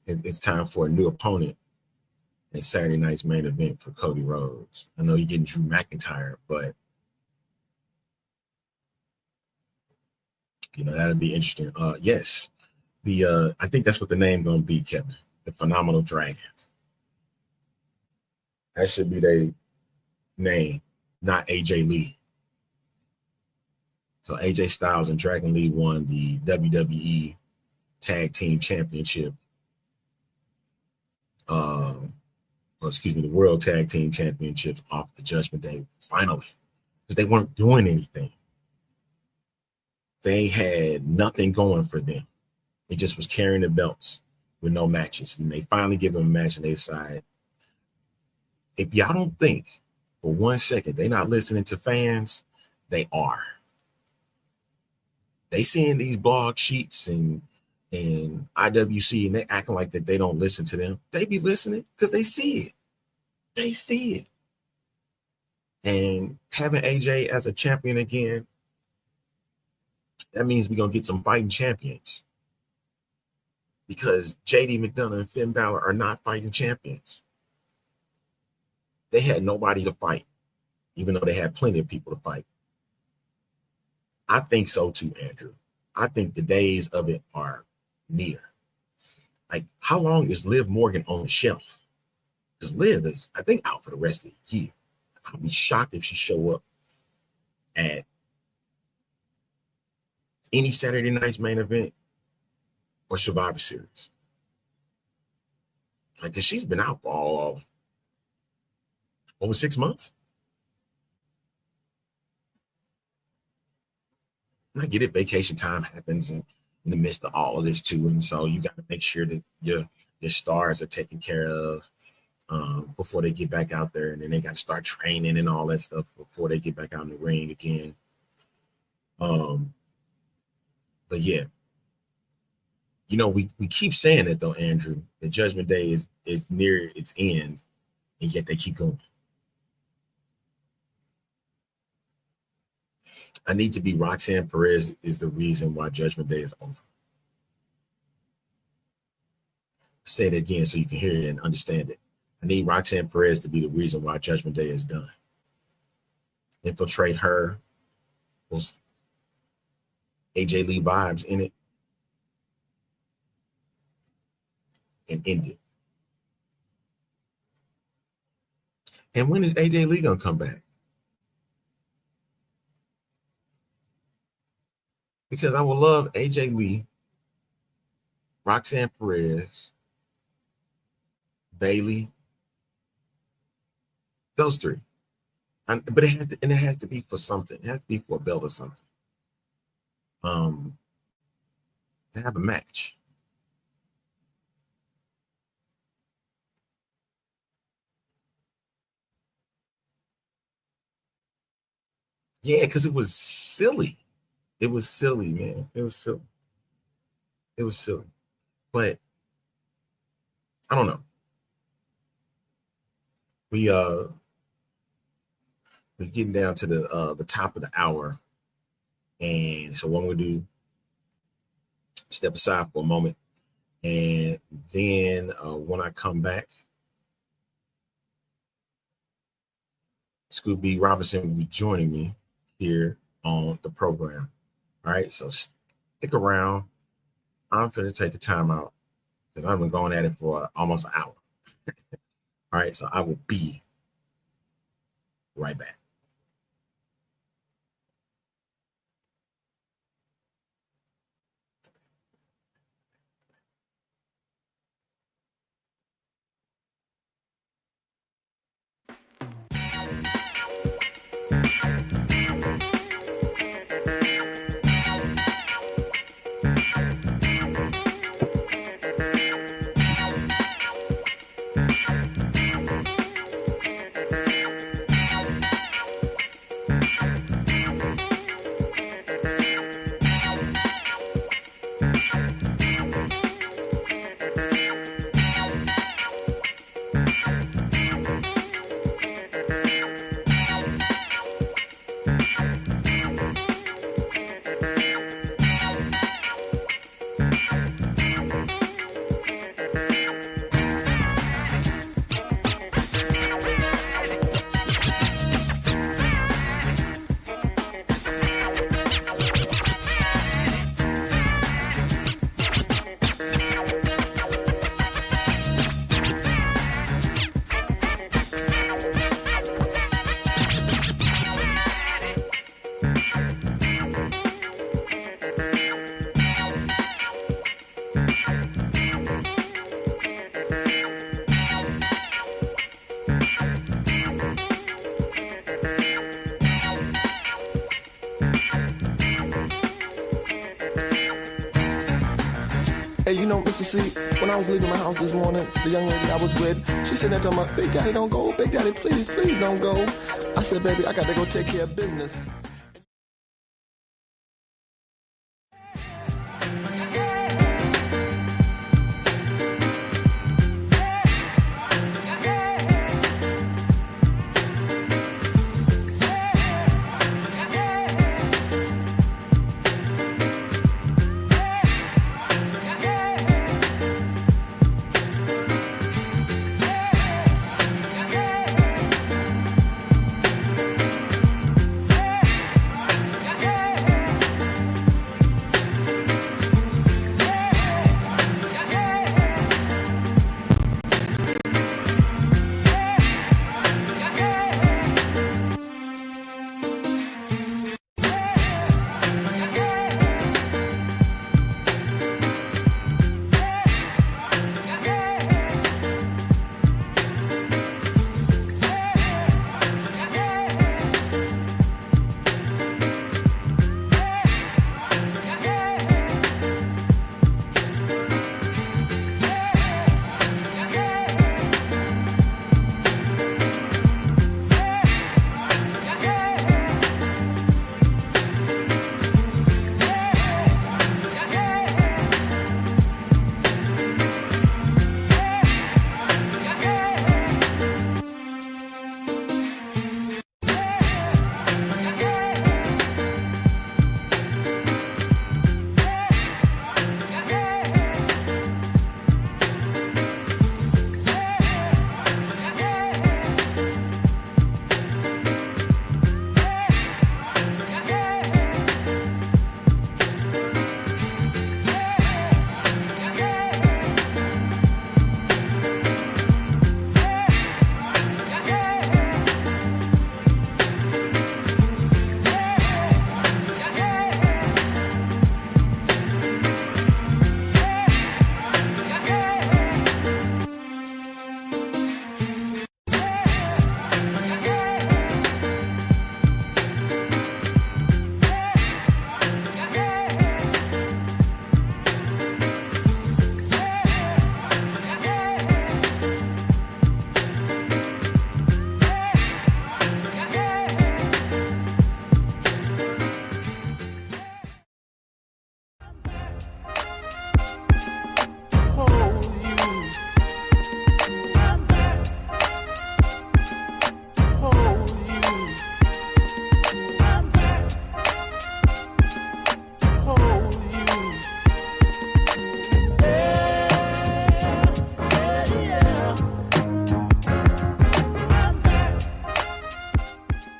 S3: it's time for a new opponent in Saturday night's main event for Cody Rhodes. I know you're getting Drew McIntyre, but that'd be interesting. Yes. I think that's what the name gonna be, Kevin. The Phenomenal Dragons. That should be their name, not AJ Lee. So AJ Styles and Dragon Lee won the WWE Tag Team Championship. The World Tag Team Championships off the Judgment Day finally, because they weren't doing anything. They had nothing going for them. It just was carrying the belts with no matches. And they finally give them a match and they decide, if y'all don't think for 1 second they're not listening to fans, they are. They seeing these blog sheets and IWC, and they acting like that they don't listen to them. They be listening because they see it. They see it. And having AJ as a champion again, that means we're going to get some fighting champions. Because JD McDonough and Finn Balor are not fighting champions. They had nobody to fight, even though they had plenty of people to fight. I think so too, Andrew. I think the days of it are near. Like, how long is Liv Morgan on the shelf? Because Liv is, I think, out for the rest of the year. I'll be shocked if she show up at any Saturday night's main event or Survivor Series. Like, because she's been out for over 6 months. And I get it, vacation time happens in the midst of all of this too. And so you got to make sure that your stars are taken care of before they get back out there. And then they got to start training and all that stuff before they get back out in the ring again. But yeah, we keep saying it though, Andrew. The Judgment Day is near its end, and yet they keep going. I need to be Roxanne Perez is the reason why Judgment Day is over. Say it again so you can hear it and understand it. I need Roxanne Perez to be the reason why Judgment Day is done. Infiltrate her. Those AJ Lee vibes in it. And end it. And when is AJ Lee going to come back? Because I would love AJ Lee, Roxanne Perez, Bayley, those three. But it has to be for something. It has to be for a belt or something. To have a match. Yeah, because it was silly. It was silly, man. It was silly. It was silly. But I don't know. We're getting down to the top of the hour. And so what I'm gonna do, step aside for a moment. And then when I come back, Scooby Robinson will be joining me here on the program. All right, so stick around. I'm going to take a time out because I've been going at it for almost an hour. All right, so I will be right back.
S6: Hey, you know, Mr. C, when I was leaving my house this morning, the young lady I was with, she said that to me, Big Daddy, don't go. Big Daddy, please, please don't go. I said, baby, I got to go take care of business.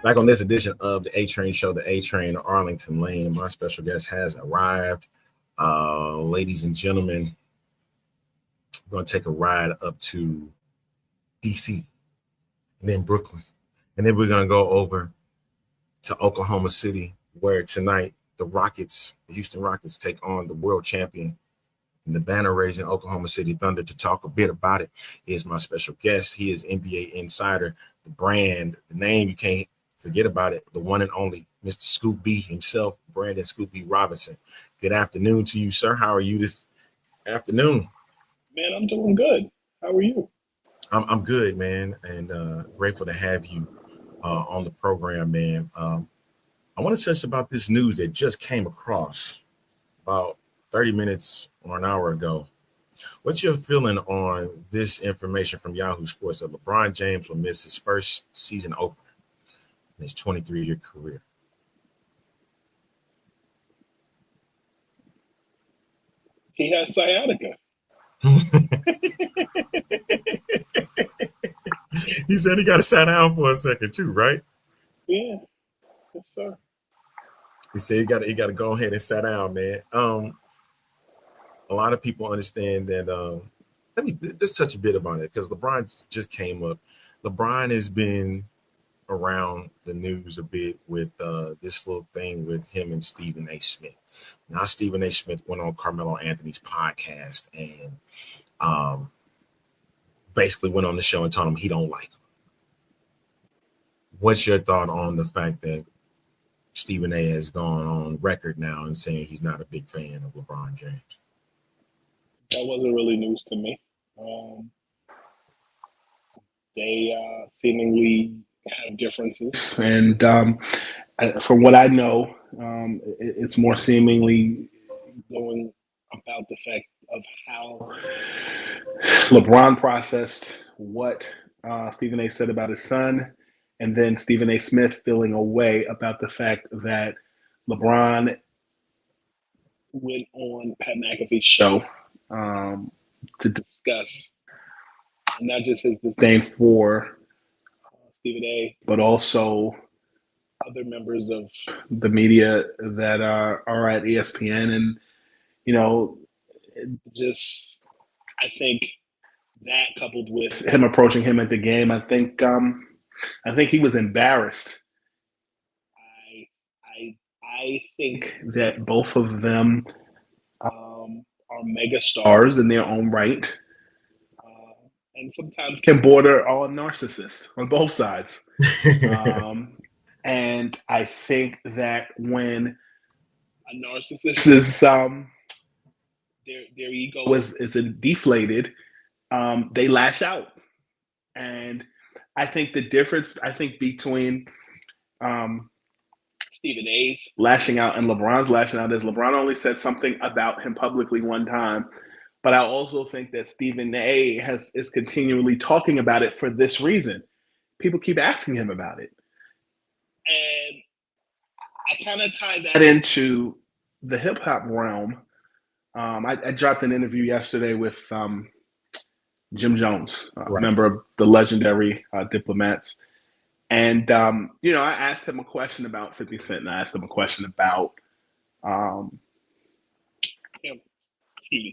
S3: Back on this edition of the A-Train Show, the A-Train Arlington Lane. My special guest has arrived. Ladies and gentlemen, we're going to take a ride up to D.C. and then Brooklyn And then we're going to go over to Oklahoma City, where tonight the Houston Rockets, take on the world champion in the banner-raising Oklahoma City Thunder. To talk a bit about it is my special guest. He is NBA Insider, the brand, the name you can't forget about it, the one and only Mr. Scoop B himself, Brandon Scoop B Robinson. Good afternoon to you, sir. How are you this afternoon?
S7: Man, I'm doing good. How are you?
S3: I'm good, man, and grateful to have you on the program, man. I want to touch about this news that just came across about 30 minutes or an hour ago. What's your feeling on this information from Yahoo Sports that LeBron James will miss his first season opener in his 23-year career?
S7: He has sciatica.
S3: He said he got to sit down for a second too, right?
S7: Yeah, yes, sir.
S3: He said he got to go ahead and sit down, man. A lot of people understand that. Let's touch a bit about it because LeBron just came up. LeBron has been around the news a bit with this little thing with him and Stephen A. Smith. Now, Stephen A. Smith went on Carmelo Anthony's podcast and basically went on the show and told him he don't like him. What's your thought on the fact that Stephen A. has gone on record now and saying he's not a big fan of LeBron James?
S7: That wasn't really news to me. They seemingly have differences, and from what I know, it's more seemingly going about the fact of how LeBron processed what Stephen A. said about his son, and then Stephen A. Smith feeling a way about the fact that LeBron went on Pat McAfee's show to discuss not just his disdain for Stephen A., but also other members of the media that are at ESPN. And, I think that coupled with him approaching him at the game, I think he was embarrassed. I think that both of them are mega stars in their own right, and sometimes can border on narcissists on both sides. And I think that when a narcissist is their ego is deflated, they lash out. And I think the difference between Stephen A's lashing out and LeBron's lashing out is LeBron only said something about him publicly one time. But I also think that Stephen A. is continually talking about it for this reason. People keep asking him about it. And I kind of tie that into the hip hop realm. I dropped an interview yesterday with Jim Jones, a member of the legendary Diplomats. And, I asked him a question about 50 Cent, and I asked him a question about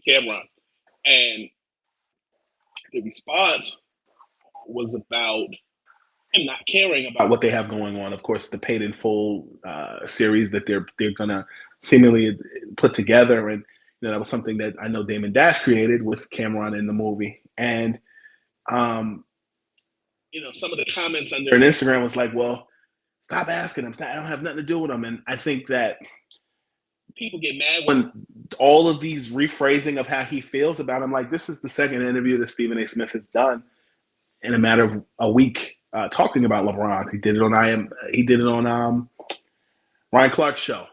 S7: Cameron. And the response was about him not caring about what they have going on. Of course, the Paid in Full series that they're going to seemingly put together. And, that was something that I know Damon Dash created with Cameron in the movie. And, some of the comments under Instagram was like, well, stop asking him. I don't have nothing to do with him. And I think that people get mad when all of these rephrasing of how he feels about him. Like, this is the second interview that Stephen A. Smith has done in a matter of a week talking about LeBron. He did it on Ryan Clark's show.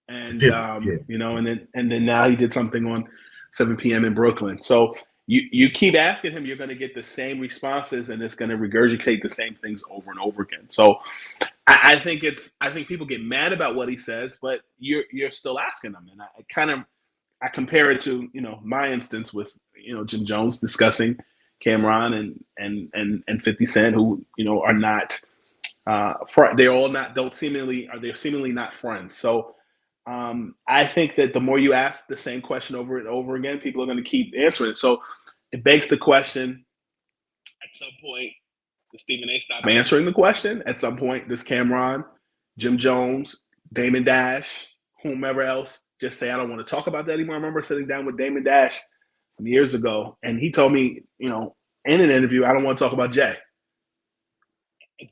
S7: And, and then now he did something on 7 p.m. in Brooklyn. So you keep asking him, you're going to get the same responses, and it's going to regurgitate the same things over and over again. So I think people get mad about what he says, but you're still asking them. And I compare it to, my instance with, Jim Jones discussing Cameron and 50 Cent, who, are not, they're seemingly not friends. So I think that the more you ask the same question over and over again, people are going to keep answering it. So it begs the question, at some point, Does Stephen A. stop answering the question at some point? Does Cameron, Jim Jones, Damon Dash, whomever else just say, I don't want to talk about that anymore? I remember sitting down with Damon Dash some years ago, and he told me, in an interview, I don't want to talk about Jey.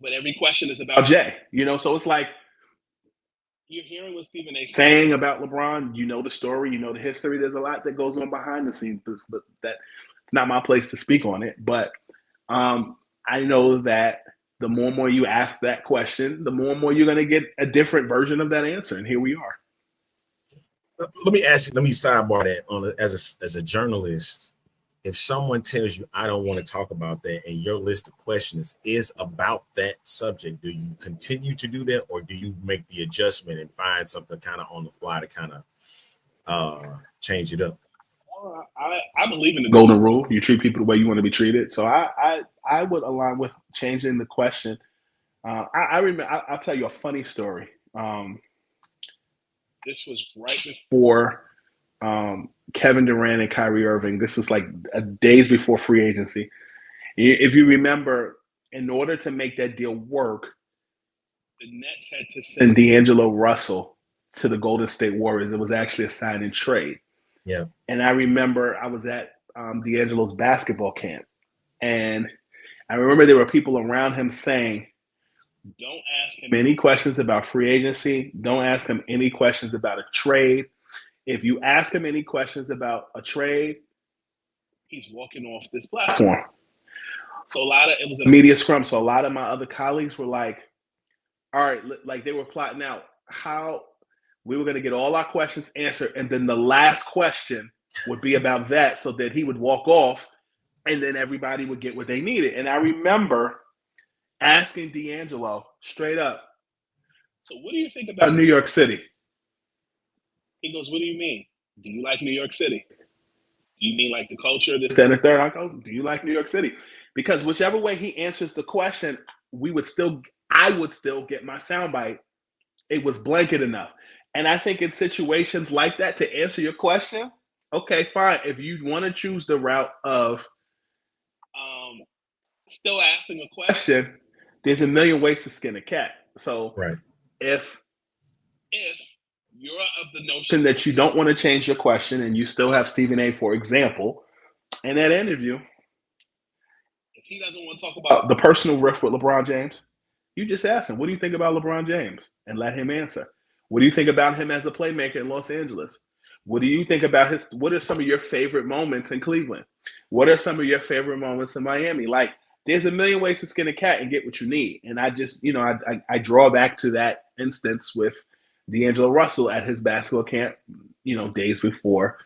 S7: But every question is about Jey, so it's like you're hearing what Stephen A. saying about LeBron. You know the story, you know the history. There's a lot that goes on behind the scenes, but that's not my place to speak on it. But I know that the more and more you ask that question, the more and more you're going to get a different version of that answer. And here we are.
S3: Let me sidebar that as a journalist. If someone tells you, I don't want to talk about that, and your list of questions is about that subject, do you continue to do that, or do you make the adjustment and find something kind of on the fly to kind of change it up?
S7: I believe in the golden rule. You treat people the way you want to be treated. So I would align with changing the question. I remember. I'll tell you a funny story. This was right before Kevin Durant and Kyrie Irving. This was like days before free agency. If you remember, in order to make that deal work, the Nets had to send D'Angelo Russell to the Golden State Warriors. It was actually a sign and trade.
S3: Yeah.
S7: And I remember I was at D'Angelo's basketball camp, and I remember there were people around him saying, don't ask him any questions about free agency. Don't ask him any questions about a trade. If you ask him any questions about a trade, he's walking off this platform. So it was a media scrum. So a lot of my other colleagues were like, all right, like they were plotting out how we were going to get all our questions answered. And then the last question would be about that, so that he would walk off and then everybody would get what they needed. And I remember asking D'Angelo straight up, so what do you think about New York City? He goes, what do you mean? Do you like New York City? Do you mean like the culture, this, that, and the third? I go, do you like New York City? Because whichever way he answers the question, I would still get my soundbite. It was blanket enough. And I think in situations like that, to answer your question, okay, fine. If you want to choose the route of still asking a question, there's a million ways to skin a cat. So
S3: right.
S7: If you're of the notion that you don't want to change your question and you still have Stephen A., for example, in that interview, if he doesn't want to talk about the personal rift with LeBron James, you just ask him, what do you think about LeBron James? And let him answer. What do you think about him as a playmaker in Los Angeles? What do you think about what are some of your favorite moments in Cleveland? What are some of your favorite moments in Miami? Like, there's a million ways to skin a cat and get what you need. And I just, I draw back to that instance with D'Angelo Russell at his basketball camp, days before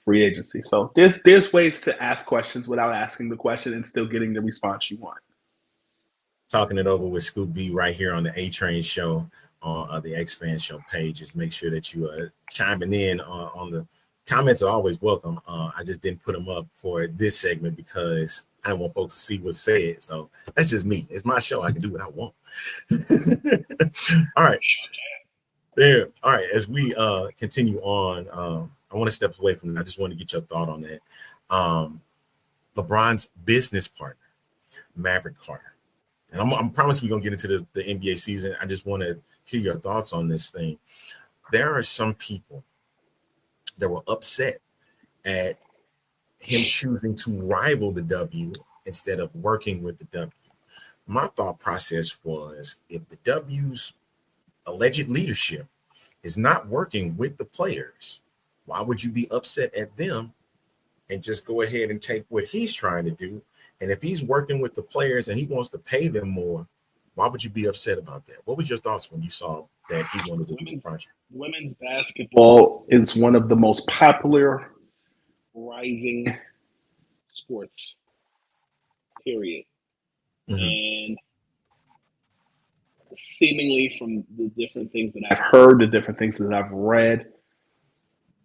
S7: free agency. So there's ways to ask questions without asking the question and still getting the response you want.
S3: Talking it over with Scoop B right here on the A-Train show on the X-Fan Show page. Just make sure that you are chiming in on the comments are always welcome. I just didn't put them up for this segment because I want folks to see what's said. So that's just me. It's my show. I can do what I want. All right. Yeah. All right. As we continue on, I want to step away from that. I just want to get your thought on that. LeBron's business partner, Maverick Carter. And I'm promising we're going to get into the NBA season. I just want to hear your thoughts on this thing. There are some people that were upset at him choosing to rival the W instead of working with the W. My thought process was, if the W's alleged leadership is not working with the players, why would you be upset at them and just go ahead and take what he's trying to do? And if he's working with the players and he wants to pay them more, why would you be upset about that? What was your thoughts when you saw that he wanted to do the project? Women's
S7: basketball is one of the most popular rising sports, period. Mm-hmm. And seemingly from the different things that I've heard, the different things that I've read,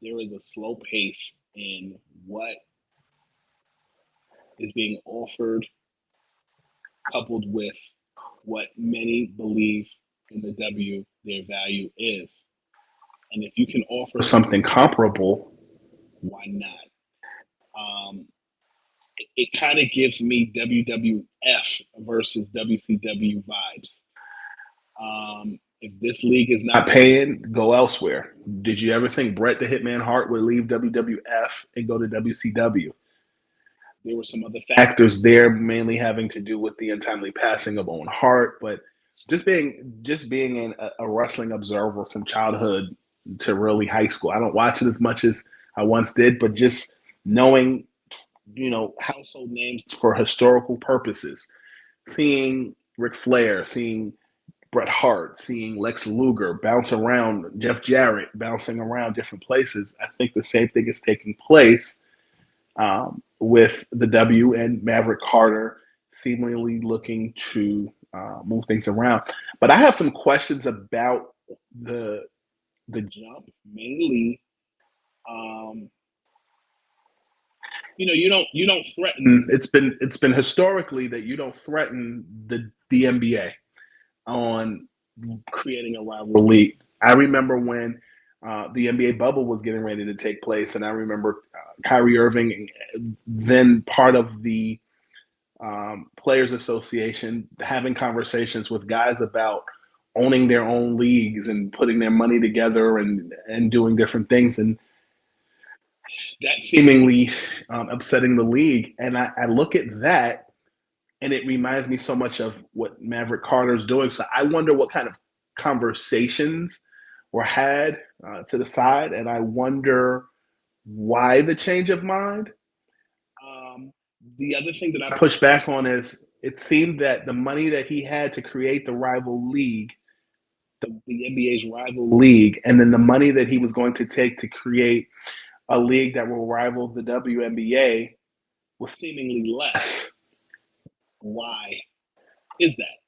S7: there is a slow pace in what is being offered, coupled with what many believe in the W their value is. And if you can offer something comparable, why not? it kind of gives me WWF versus WCW vibes. If this league is not paying, go elsewhere. Did you ever think Bret the Hitman Hart would leave WWF and go to WCW? There were some other factors there, mainly having to do with the untimely passing of Owen Hart, but just being a wrestling observer from childhood to really high school. I don't watch it as much as I once did, but just knowing, household names for historical purposes, seeing Ric Flair, seeing Bret Hart, seeing Lex Luger bounce around, Jeff Jarrett bouncing around different places. I think the same thing is taking place with the W and Maverick Carter seemingly looking to move things around. But I have some questions about the jump, mainly. You don't threaten. It's been historically that you don't threaten the NBA on creating a rival league. I remember when the NBA bubble was getting ready to take place, and I remember Kyrie Irving, then part of the Players Association, having conversations with guys about owning their own leagues and putting their money together and doing different things, and that seemingly upsetting the league. And I look at that, and it reminds me so much of what Maverick Carter is doing. So I wonder what kind of conversations were had to the side, and I wonder why the change of mind. The other thing that I push back on is it seemed that the money that he had to create the rival league, the NBA's rival league, and then the money that he was going to take to create a league that will rival the WNBA was seemingly less. Why is that?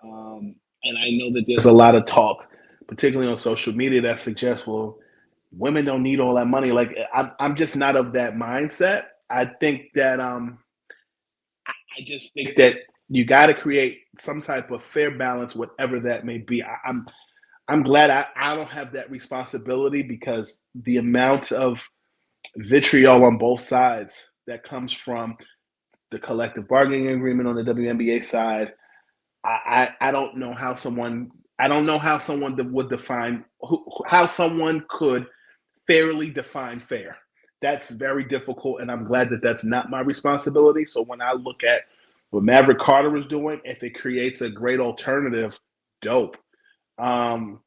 S7: And I know that there's a lot of talk, particularly on social media, that suggests, well, women don't need all that money. Like, I'm just not of that mindset. I think that I just think that you got to create some type of fair balance, whatever that may be. I'm glad I don't have that responsibility, because the amount of vitriol on both sides that comes from the collective bargaining agreement on the WNBA side, I don't know how someone would define how someone could fairly define fair. That's very difficult, and I'm glad that that's not my responsibility. So when I look at what Maverick Carter is doing, if it creates a great alternative, dope. I know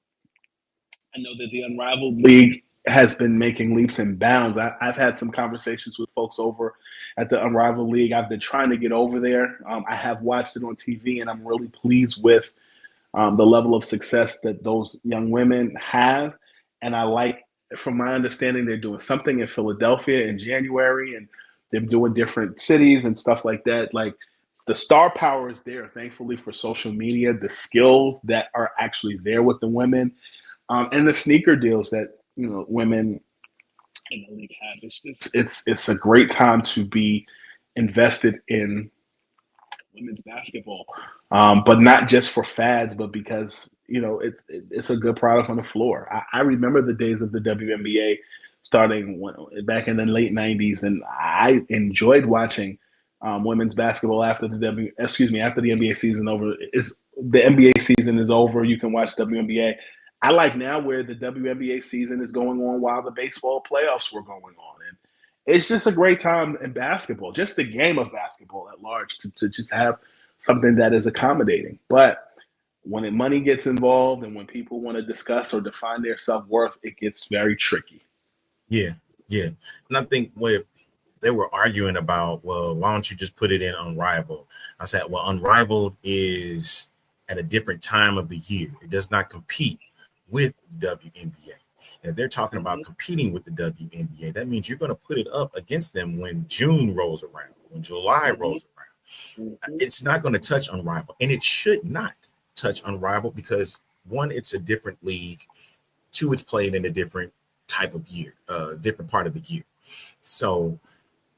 S7: that the Unrivaled League has been making leaps and bounds. I've had some conversations with folks over at the Unrivaled League. I've been trying to get over there. I have watched it on TV, and I'm really pleased with the level of success that those young women have. And I like, from my understanding, they're doing something in Philadelphia in January, and they're doing different cities and stuff like that. Like, the star power is there, thankfully, for social media, the skills that are actually there with the women, and the sneaker deals that women in the league have. It's a great time to be invested in women's basketball, but not just for fads, but because it's a good product on the floor. I remember the days of the WNBA starting back in the late '90s, and I enjoyed watching women's basketball after the NBA season over. The NBA season is over. You can watch WNBA. I like now where the WNBA season is going on while the baseball playoffs were going on. And it's just a great time in basketball, just the game of basketball at large, to just have something that is accommodating. But when money gets involved and when people want to discuss or define their self-worth, it gets very tricky.
S3: Yeah. And I think what they were arguing about, well, why don't you just put it in Unrivaled? I said, well, Unrivaled is at a different time of the year. It does not compete with WNBA. If they're talking about competing with the WNBA, that means you're going to put it up against them when June rolls around, when July rolls around. It's not going to touch Unrivaled, and it should not touch Unrivaled, because one, it's a different league. Two, it's played in a different type of year, different part of the year. So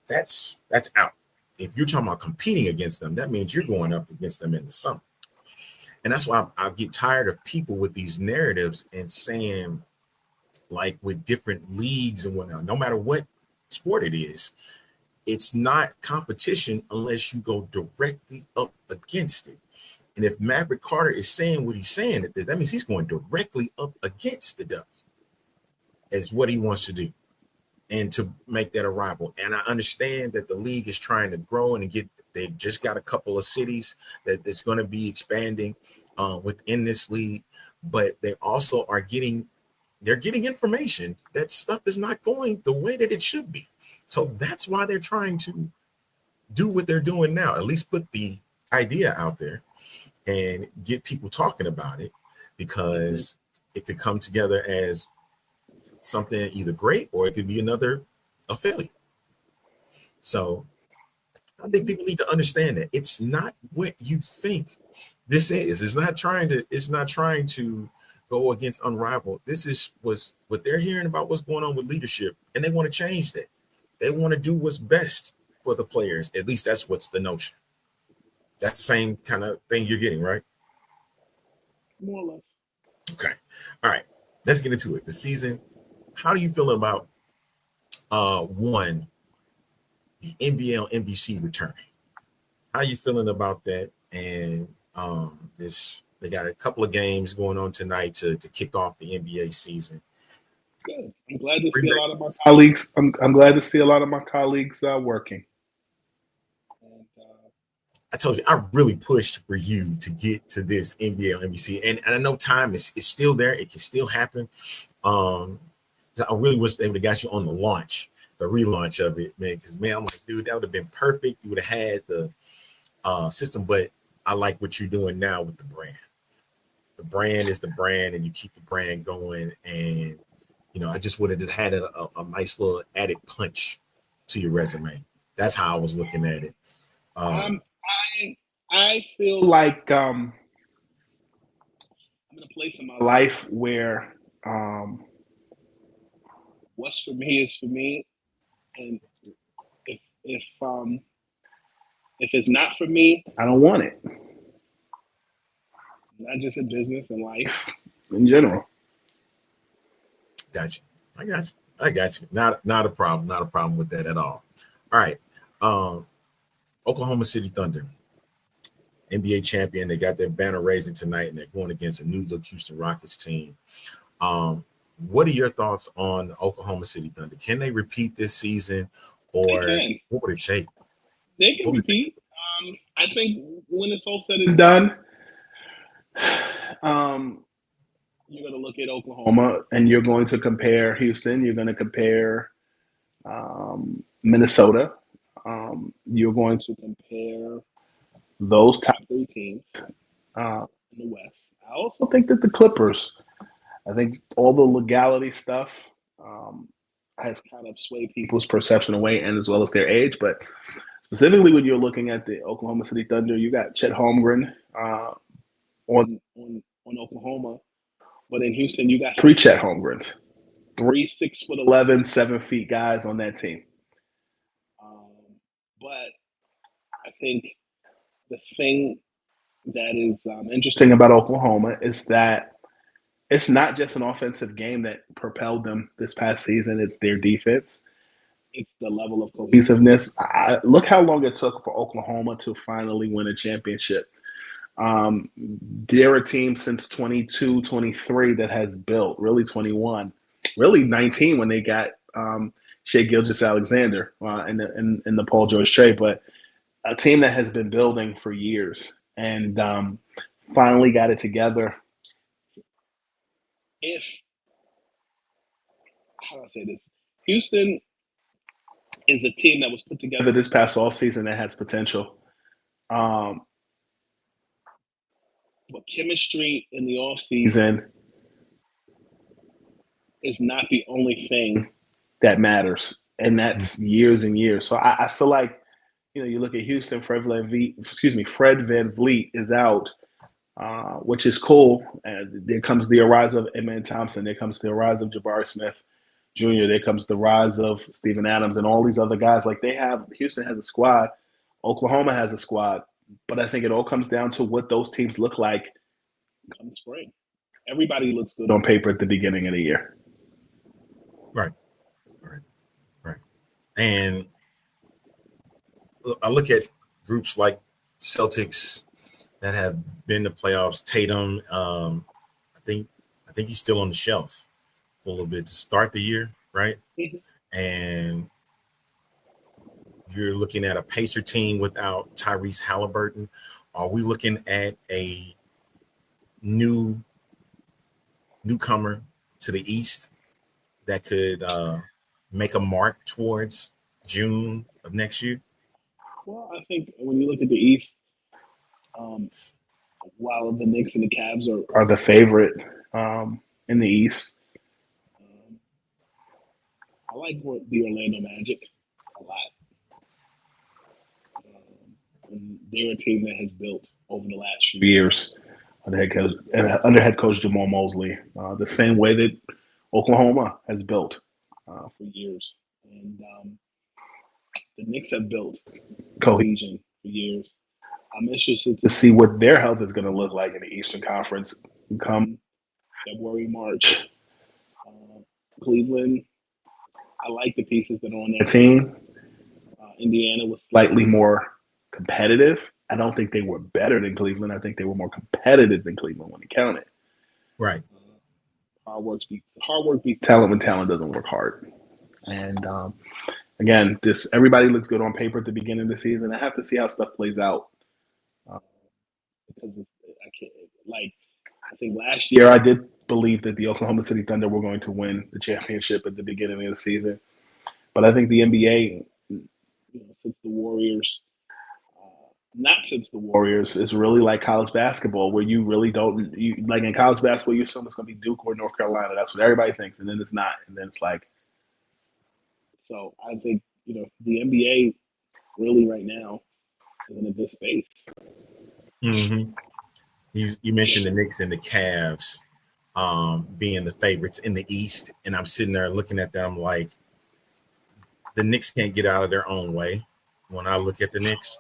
S3: that's out. If you're talking about competing against them, that means you're going up against them in the summer. And that's why I get tired of people with these narratives and saying, like, with different leagues and whatnot, no matter what sport it is, it's not competition unless you go directly up against it. And if Maverick Carter is saying what he's saying, that means he's going directly up against the W. Is what he wants to do, and to make that a rival. And I understand that the league is trying to grow and they just got a couple of cities that's going to be expanding within this league, but they also are getting information that stuff is not going the way that it should be. So that's why they're trying to do what they're doing now, at least put the idea out there and get people talking about it, because it could come together as something either great or it could be a failure. So I think people need to understand that it's not what you think this is. It's not trying to go against Unrivaled. This was what they're hearing about what's going on with leadership, and they want to change that. They want to do what's best for the players. At least that's what's the notion. That's the same kind of thing you're getting, right?
S7: More or less.
S3: Okay. All right. Let's get into it. The season. How do you feel about one, the NBL NBC returning? How are you feeling about that? And they got a couple of games going on tonight to kick off the NBA season.
S7: Good. I'm glad to see a lot of my colleagues. I'm glad to see a lot of my colleagues working.
S3: I told you, I really pushed for you to get to this NBL NBC, and I know time is still there. It can still happen. I really wish they would have got you on the relaunch of it, man. Because, man, I'm like, dude, that would have been perfect. You would have had the system, but I like what you're doing now with the brand. The brand is the brand, and you keep the brand going. And, I just would have had a nice little added punch to your resume. That's how I was looking at it.
S7: I feel like I'm in a place in my life where what's for me is for me, and if it's not for me, I don't want it. Not just in business and life in general.
S3: Got you. I got you. Not a problem. Not a problem with that at all. All right. Oklahoma City Thunder, NBA champion. They got their banner raising tonight, and they're going against a new look Houston Rockets team. What are your thoughts on the Oklahoma City Thunder? Can they repeat this season, or what would it take?
S7: They can repeat. I think when it's all said and done, you're going to look at Oklahoma and you're going to compare Houston. You're going to compare Minnesota. You're going to compare those top three teams in the West. I also think that the Clippers, I think all the legality stuff has kind of swayed people's perception away, and as well as their age. But specifically when you're looking at the Oklahoma City Thunder, you got Chet Holmgren on Oklahoma. But in Houston, you got three Chet Holmgrens, 3 6'11", 7 feet guys on that team. But I think the thing that is interesting about Oklahoma is that it's not just an offensive game that propelled them this past season. It's their defense. It's the level of cohesiveness. Look how long it took for Oklahoma to finally win a championship. They're a team since 22, 23 that has built, really 21, really 19 when they got Shai Gilgeous-Alexander in the Paul George trade, but a team that has been building for years and finally got it together. How do I say this? Houston is a team that was put together this past offseason that has potential. But chemistry in the offseason is not the only thing that matters, and that's years and years. So I feel like, you look at Houston, Fred VanVleet is out, which is cool. And there comes the rise of Amen Thompson. There comes the rise of Jabari Smith Jr. There comes the rise of Steven Adams and all these other guys. Like Houston has a squad. Oklahoma has a squad. But I think it all comes down to what those teams look like come spring. Everybody looks good on paper at the beginning of the year.
S3: Right. And I look at groups like Celtics that have been to playoffs. Tatum, I think he's still on the shelf for a little bit to start the year, right? And you're looking at a Pacer team without Tyrese Halliburton. Are we looking at a newcomer to the East that could make a mark towards June of next year?
S7: Well, I think when you look at the East, while the Knicks and the Cavs are the favorite in the East, I like the Orlando Magic a lot. And they're a team that has built over the last few years under head coach Jamal Mosley, the same way that Oklahoma has built for years. And the Knicks have built cohesion for years. I'm interested to see what their health is going to look like in the Eastern Conference come February, March. Cleveland, I like the pieces that are on their team. Indiana was slightly more competitive. I don't think they were better than Cleveland. I think they were more competitive than Cleveland when it counted.
S3: Right.
S7: Hard work beats talent when talent doesn't work hard. And again, everybody looks good on paper at the beginning of the season. I have to see how stuff plays out because I think last year I did believe that the Oklahoma City Thunder were going to win the championship at the beginning of the season, but I think the NBA, since the Warriors. Not since the Warriors, it's really like college basketball where you really don't like in college basketball you assume it's going to be Duke or North Carolina. That's what everybody thinks, and then it's not, and then it's like. So I think the NBA really right now is in a good space.
S3: Mm-hmm. You mentioned the Knicks and the Cavs being the favorites in the East, and I'm sitting there looking at them like the Knicks can't get out of their own way. When I look at the Knicks.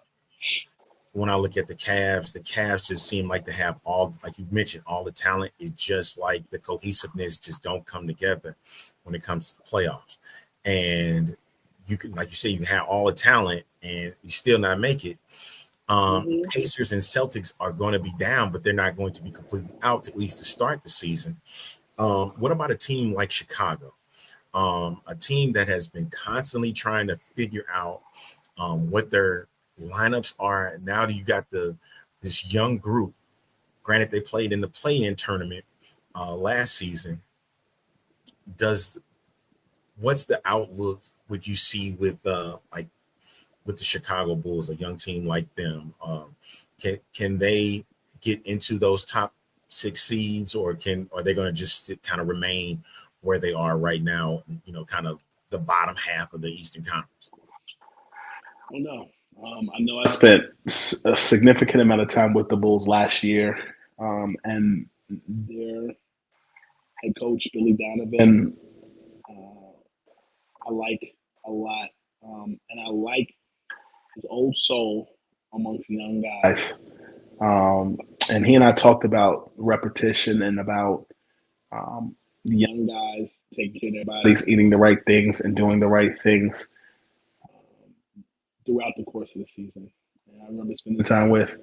S3: When I look at the Cavs just seem like they have all, like you mentioned, all the talent. It's just like the cohesiveness just don't come together when it comes to the playoffs. And you can, like you say, you have all the talent and you still not make it. Pacers and Celtics are going to be down, but they're not going to be completely out, at least to start the season. What about a team like Chicago? A team that has been constantly trying to figure out what their lineups are. Now you got this young group. Granted, they played in the play-in tournament last season. What's the outlook would you see with the Chicago Bulls, a young team like them? Can they get into those top 6 seeds, or are they going to just kind of remain where they are right now? Kind of the bottom half of the Eastern Conference.
S7: Oh no. I know I spent a significant amount of time with the Bulls last year, and their head coach, Billy Donovan, I like a lot, and I like his old soul amongst young guys. And he and I talked about repetition and about young guys taking care of their bodies, eating the right things, and doing the right things throughout the course of the season. And I remember spending time with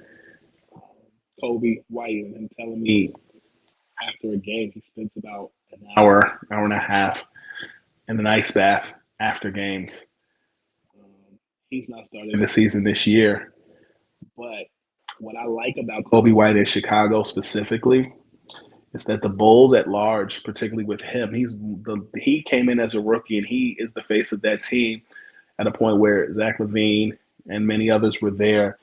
S7: Kobe White and him telling me after a game he spends about an hour and a half in an ice bath after games. He's not starting the season this year. But what I like about Kobe White in Chicago specifically is that the Bulls at large, particularly with him, he came in as a rookie and he is the face of that team at a point where Zach LaVine and many others were there.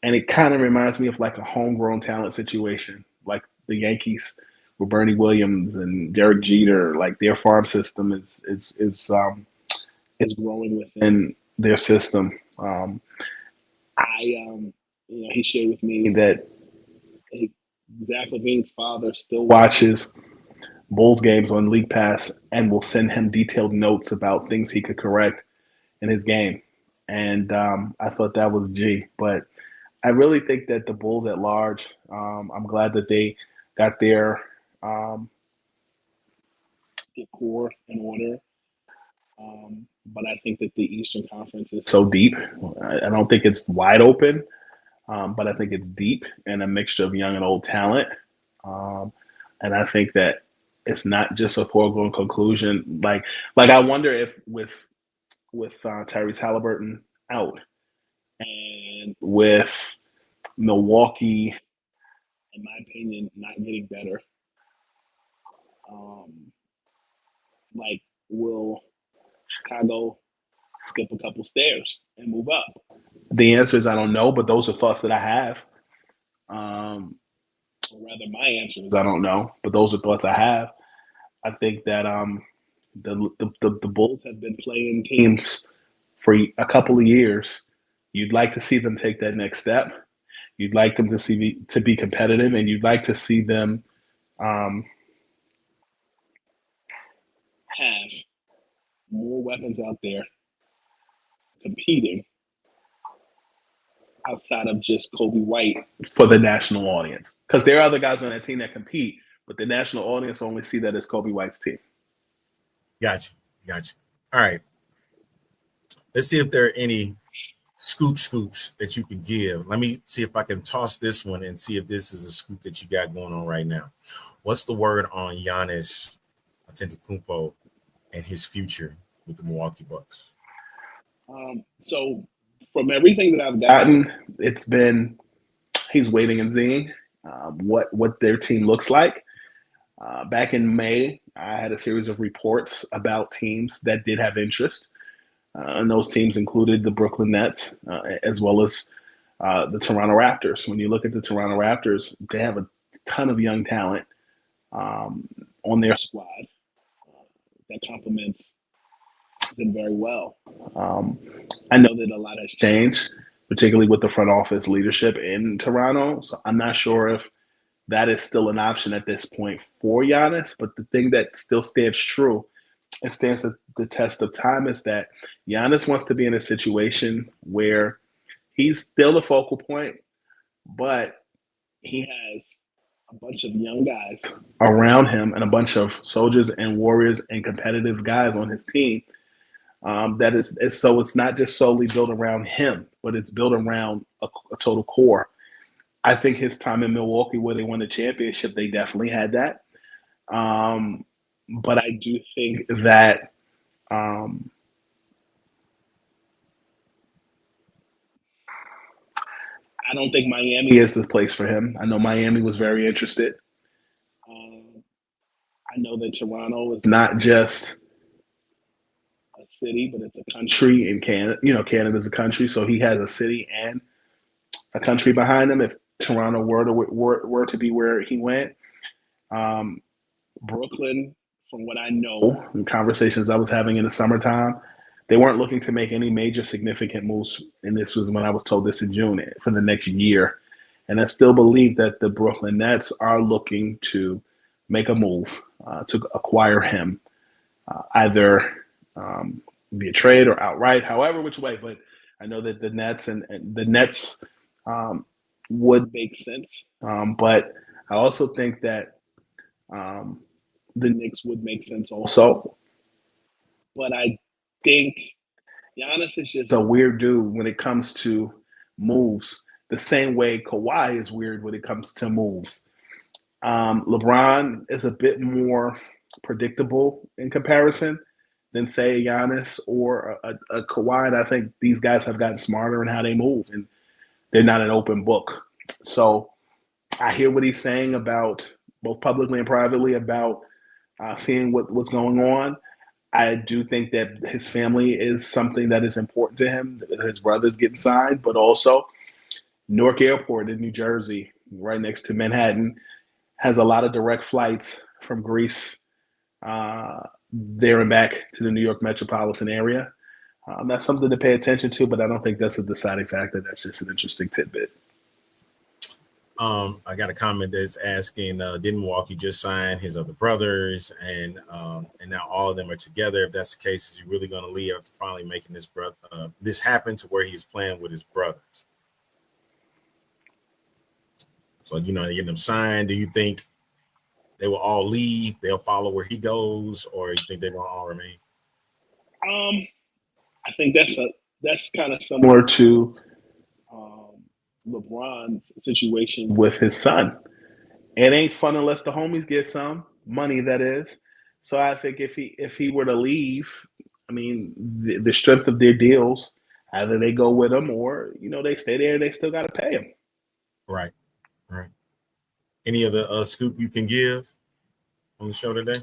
S7: And it kind of reminds me of like a homegrown talent situation, like the Yankees with Bernie Williams and Derek Jeter. Like their farm system is growing within their system. He shared with me that Zach LaVine's father still watches Bulls games on League Pass and will send him detailed notes about things he could correct in his game. And I thought that was G. But I really think that the Bulls at large, I'm glad that they got their core in order. But I think that the Eastern Conference is so deep. I don't think it's wide open, but I think it's deep and a mixture of young and old talent. And I think that it's not just a foregone conclusion. Like I wonder if with Tyrese Halliburton out and with Milwaukee, in my opinion, not getting better, like will Chicago skip a couple stairs and move up? The answer is I don't know, but those are thoughts that I have. Or rather, my answer is I don't know, but those are thoughts I have. I think that the Bulls have been playing teams for a couple of years. You'd like to see them take that next step. You'd like them to be competitive, and you'd like to see them have more weapons out there competing outside of just Kobe White for the national audience. Because there are other guys on that team that compete, but the national audience only see that as Kobe White's team.
S3: Gotcha. All right. Let's see if there are any scoops that you can give. Let me see if I can toss this one and see if this is a scoop that you got going on right now. What's the word on Giannis Antetokounmpo and his future with the Milwaukee Bucks?
S7: So from everything that I've gotten, it's been he's waiting and seeing what their team looks like. Back in May, I had a series of reports about teams that did have interest. And those teams included the Brooklyn Nets as well as the Toronto Raptors. When you look at the Toronto Raptors, they have a ton of young talent on their squad that complements them very well. I know that a lot has changed, particularly with the front office leadership in Toronto. So I'm not sure if that is still an option at this point for Giannis. But the thing that still stands true and stands the test of time is that Giannis wants to be in a situation where he's still the focal point, but he has a bunch of young guys around him and a bunch of soldiers and warriors and competitive guys on his team. That is so it's not just solely built around him, but it's built around a total core. I think his time in Milwaukee, where they won the championship, they definitely had that. But I do think that I don't think Miami is the place for him. I know Miami was very interested. I know that Toronto is not just a city, but it's a country in Canada. You know, Canada's a country, so he has a city and a country behind him. If Toronto were to be where he went, Brooklyn, from what I know in conversations I was having in the summertime, they weren't looking to make any major significant moves. And this was when I was told this in June for the next year. And I still believe that the Brooklyn Nets are looking to make a move to acquire him, either via trade or outright, however which way. But I know that the Nets and the Nets would make sense. But I also think that the Knicks would make sense also. But I think Giannis is just a weird dude when it comes to moves, the same way Kawhi is weird when it comes to moves. LeBron is a bit more predictable in comparison than, say, Giannis or a Kawhi. And I think these guys have gotten smarter in how they move, and they're not an open book. So I hear what he's saying about both publicly and privately about seeing what's going on. I do think that his family is something that is important to him. His brother's getting signed, but also Newark Airport in New Jersey, right next to Manhattan, has a lot of direct flights from Greece there and back to the New York metropolitan area. That's something to pay attention to, but I don't think that's a deciding factor. That's just an interesting tidbit.
S3: I got a comment that's asking, didn't Milwaukee just sign his other brothers, and now all of them are together? If that's the case, is he really going to leave after finally making this happen to where he's playing with his brothers? So, getting them signed, do you think they will all leave, they'll follow where he goes, or you think they're going to all remain?
S7: I think that's kind of similar to LeBron's situation with his son. It ain't fun unless the homies get some money. That is. So I think if he were to leave, I mean, the strength of their deals, either they go with him or they stay there and they still got to pay him.
S3: Right. Any other scoop you can give on the show today?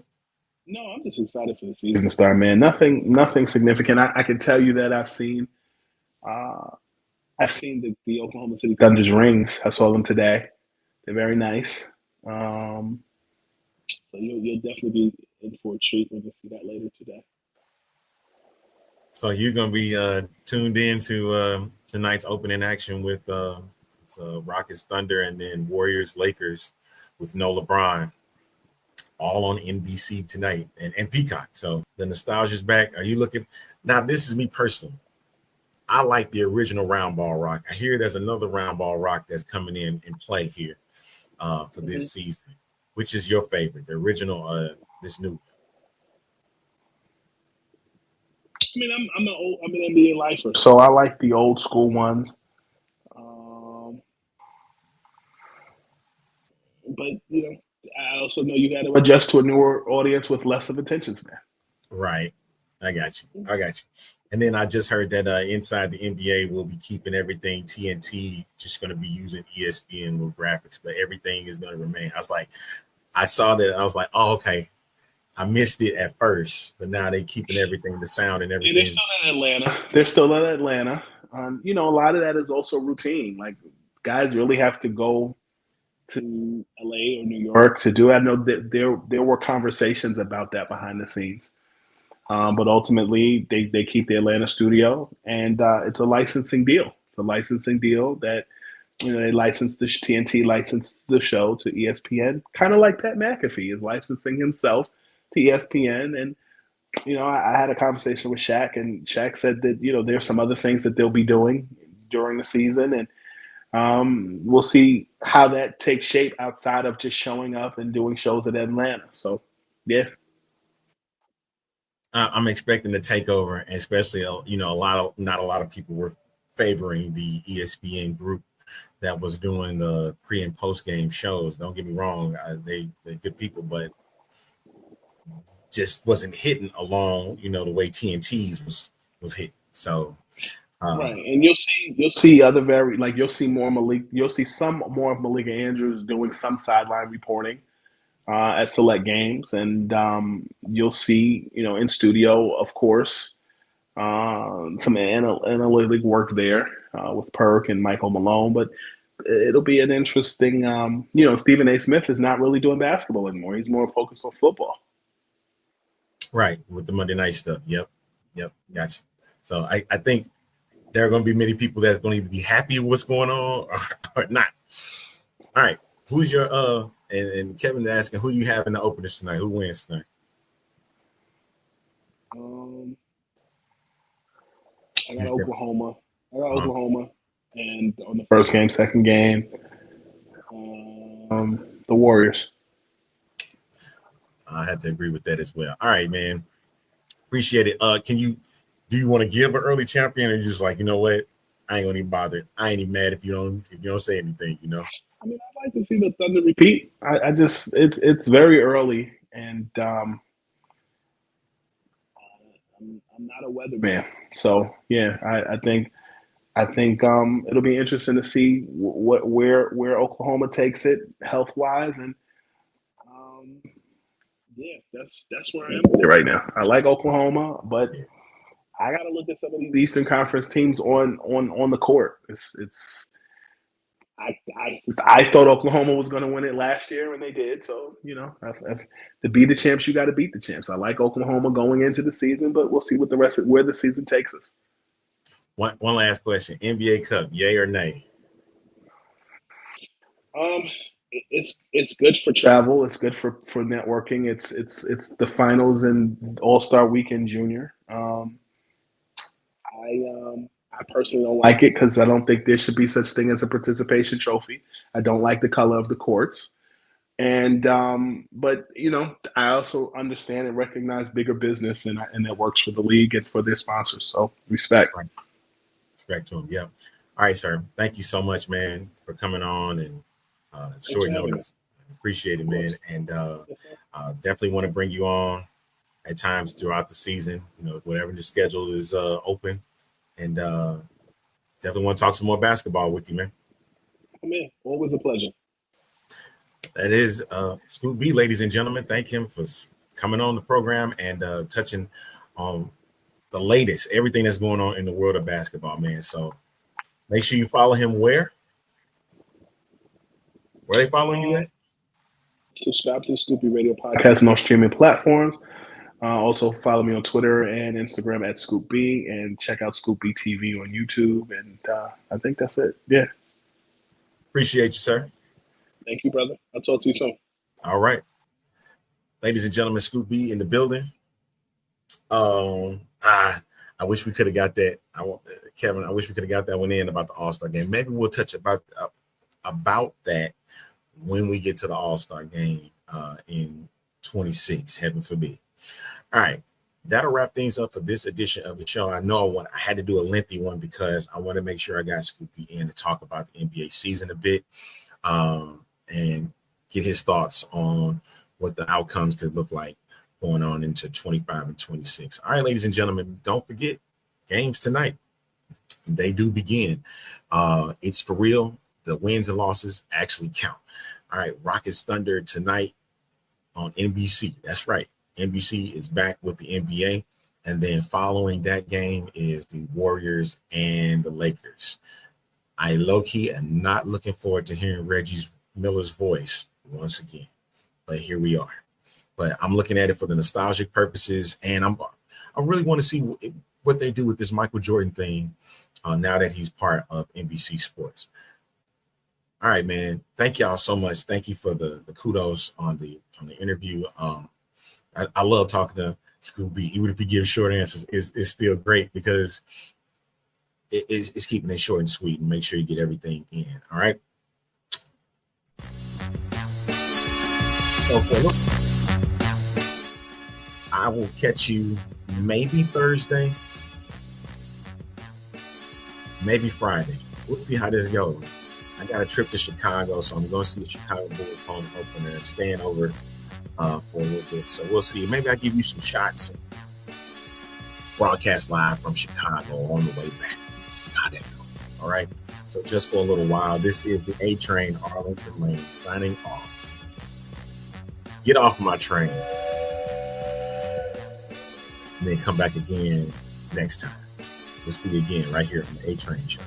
S7: No, I'm just excited for the season to start, man. Nothing significant. I can tell you that I've seen the Oklahoma City Thunder's rings. I saw them today. They're very nice. So you'll definitely be in for a treat when you see that later today.
S3: So you're gonna be tuned in to tonight's opening action with Rockets Thunder and then Warriors Lakers with no LeBron, all on NBC tonight and Peacock. So the nostalgia's back. Are you looking now? This is me personally. I like the original round ball rock. I hear there's another round ball rock that's coming in play here for this season. Which is your favorite? The original, this new?
S7: I mean, I'm an NBA lifer, so I like the old school ones. But I also know you got to adjust to a newer audience with less of attention span.
S3: Right. I got you. And then I just heard that inside the NBA will be keeping everything TNT, just going to be using ESPN with graphics, but everything is going to remain. I saw that. I was like, oh, okay. I missed it at first, but now they keeping everything, the sound and everything.
S7: Yeah, they're still in Atlanta. A lot of that is also routine. Like guys really have to go to LA or New York to do it. I know that there were conversations about that behind the scenes. But ultimately, they keep the Atlanta studio, and it's a licensing deal. It's a licensing deal that they licensed the TNT licensed the show to ESPN, kind of like Pat McAfee is licensing himself to ESPN. And I had a conversation with Shaq, and Shaq said that there's some other things that they'll be doing during the season, and we'll see how that takes shape outside of just showing up and doing shows at Atlanta. So, yeah.
S3: I'm expecting the takeover, and especially not a lot of people were favoring the ESPN group that was doing the pre and post game shows. Don't get me wrong, they're good people, but just wasn't hitting along the way TNT's was hitting. So
S7: right, and you'll see other you'll see more Malik, you'll see some more of Malika Andrews doing some sideline reporting at select games, and you'll see in studio, of course, some analytic work there with Perk and Michael Malone. But it'll be an interesting. Stephen A. Smith is not really doing basketball anymore. He's more focused on football.
S3: Right, with the Monday night stuff. Yep, gotcha. So I think there are going to be many people that's going to either be happy with what's going on or not. All right, who's your and Kevin asking who you have in the openers tonight? Who wins tonight?
S7: I got Oklahoma. And on the first game, second game, the Warriors.
S3: I have to agree with that as well. All right, man. Appreciate it. Do you want to give an early champion, or you just like, you know what? I ain't gonna even bother. I ain't even mad if you don't say anything,
S7: I mean, I'd like to see the Thunder repeat. I just it's very early, and I'm not a weatherman, so yeah, I think it'll be interesting to see where Oklahoma takes it health wise, and yeah, that's where I am with it right now. I like Oklahoma, but I got to look at some of these Eastern Conference teams on the court. I thought Oklahoma was going to win it last year, and they did. So, to be the champs, you got to beat the champs. I like Oklahoma going into the season, but we'll see where the season takes us.
S3: One last question: NBA Cup, yay or nay?
S7: It's good for travel. It's good for networking. It's the finals and All-Star Weekend Junior. I personally don't like it because I don't think there should be such thing as a participation trophy. I don't like the color of the courts. And but you know, I also understand and recognize bigger business, and that works for the league and for their sponsors. So respect.
S3: Right. Respect to him. Yeah. All right, sir. Thank you so much, man, for coming on and short notice. Appreciate it, man. And definitely want to bring you on at times throughout the season, you know, whatever the schedule is open. And definitely want to talk some more basketball with you, man.
S7: Man, always a pleasure.
S3: That is Scoop B, ladies and gentlemen. Thank him for coming on the program and touching on the latest, everything that's going on in the world of basketball, man. So make sure you follow him where? Where are they following you at?
S7: Subscribe to the Scoop B Radio Podcast on all streaming platforms. Also follow me on Twitter and Instagram at Scoop B, and check out Scoop B TV on YouTube. And I think that's it. Yeah.
S3: Appreciate you, sir.
S7: Thank you, brother. I'll talk to you soon.
S3: All right. Ladies and gentlemen, Scoop B in the building. I wish we could have got that. Kevin, I wish we could have got that one in about the All-Star game. Maybe we'll touch about that when we get to the All-Star game in 26, heaven forbid. All right. That'll wrap things up for this edition of the show. I know I had to do a lengthy one because I want to make sure I got Scoop B in to talk about the NBA season a bit. And get his thoughts on what the outcomes could look like going on into 25 and 26. All right, ladies and gentlemen, don't forget games tonight. They do begin. It's for real. The wins and losses actually count. All right, Rockets Thunder tonight on NBC. That's right. NBC is back with the NBA. And then following that game is the Warriors and the Lakers. I low-key am not looking forward to hearing Reggie Miller's voice once again, but here we are. But I'm looking at it for the nostalgic purposes, and I really want to see what they do with this Michael Jordan thing now that he's part of NBC Sports. All right, man. Thank y'all so much. Thank you for the kudos on the interview. I love talking to Scoop B. Even if he gives short answers, it's still great because it's keeping it short and sweet and make sure you get everything in. All right. Okay. I will catch you maybe Thursday, maybe Friday. We'll see how this goes. I got a trip to Chicago, so I'm going to see the Chicago Bulls home opener. I'm staying over for a little bit, so we'll see. Maybe I'll give you some shots and broadcast live from Chicago on the way back. See how that goes. All right. So just for a little while, this is the A Train, Arlington Lane, signing off. Get off my train. And then come back again next time. We'll see you again right here on the A Train Show.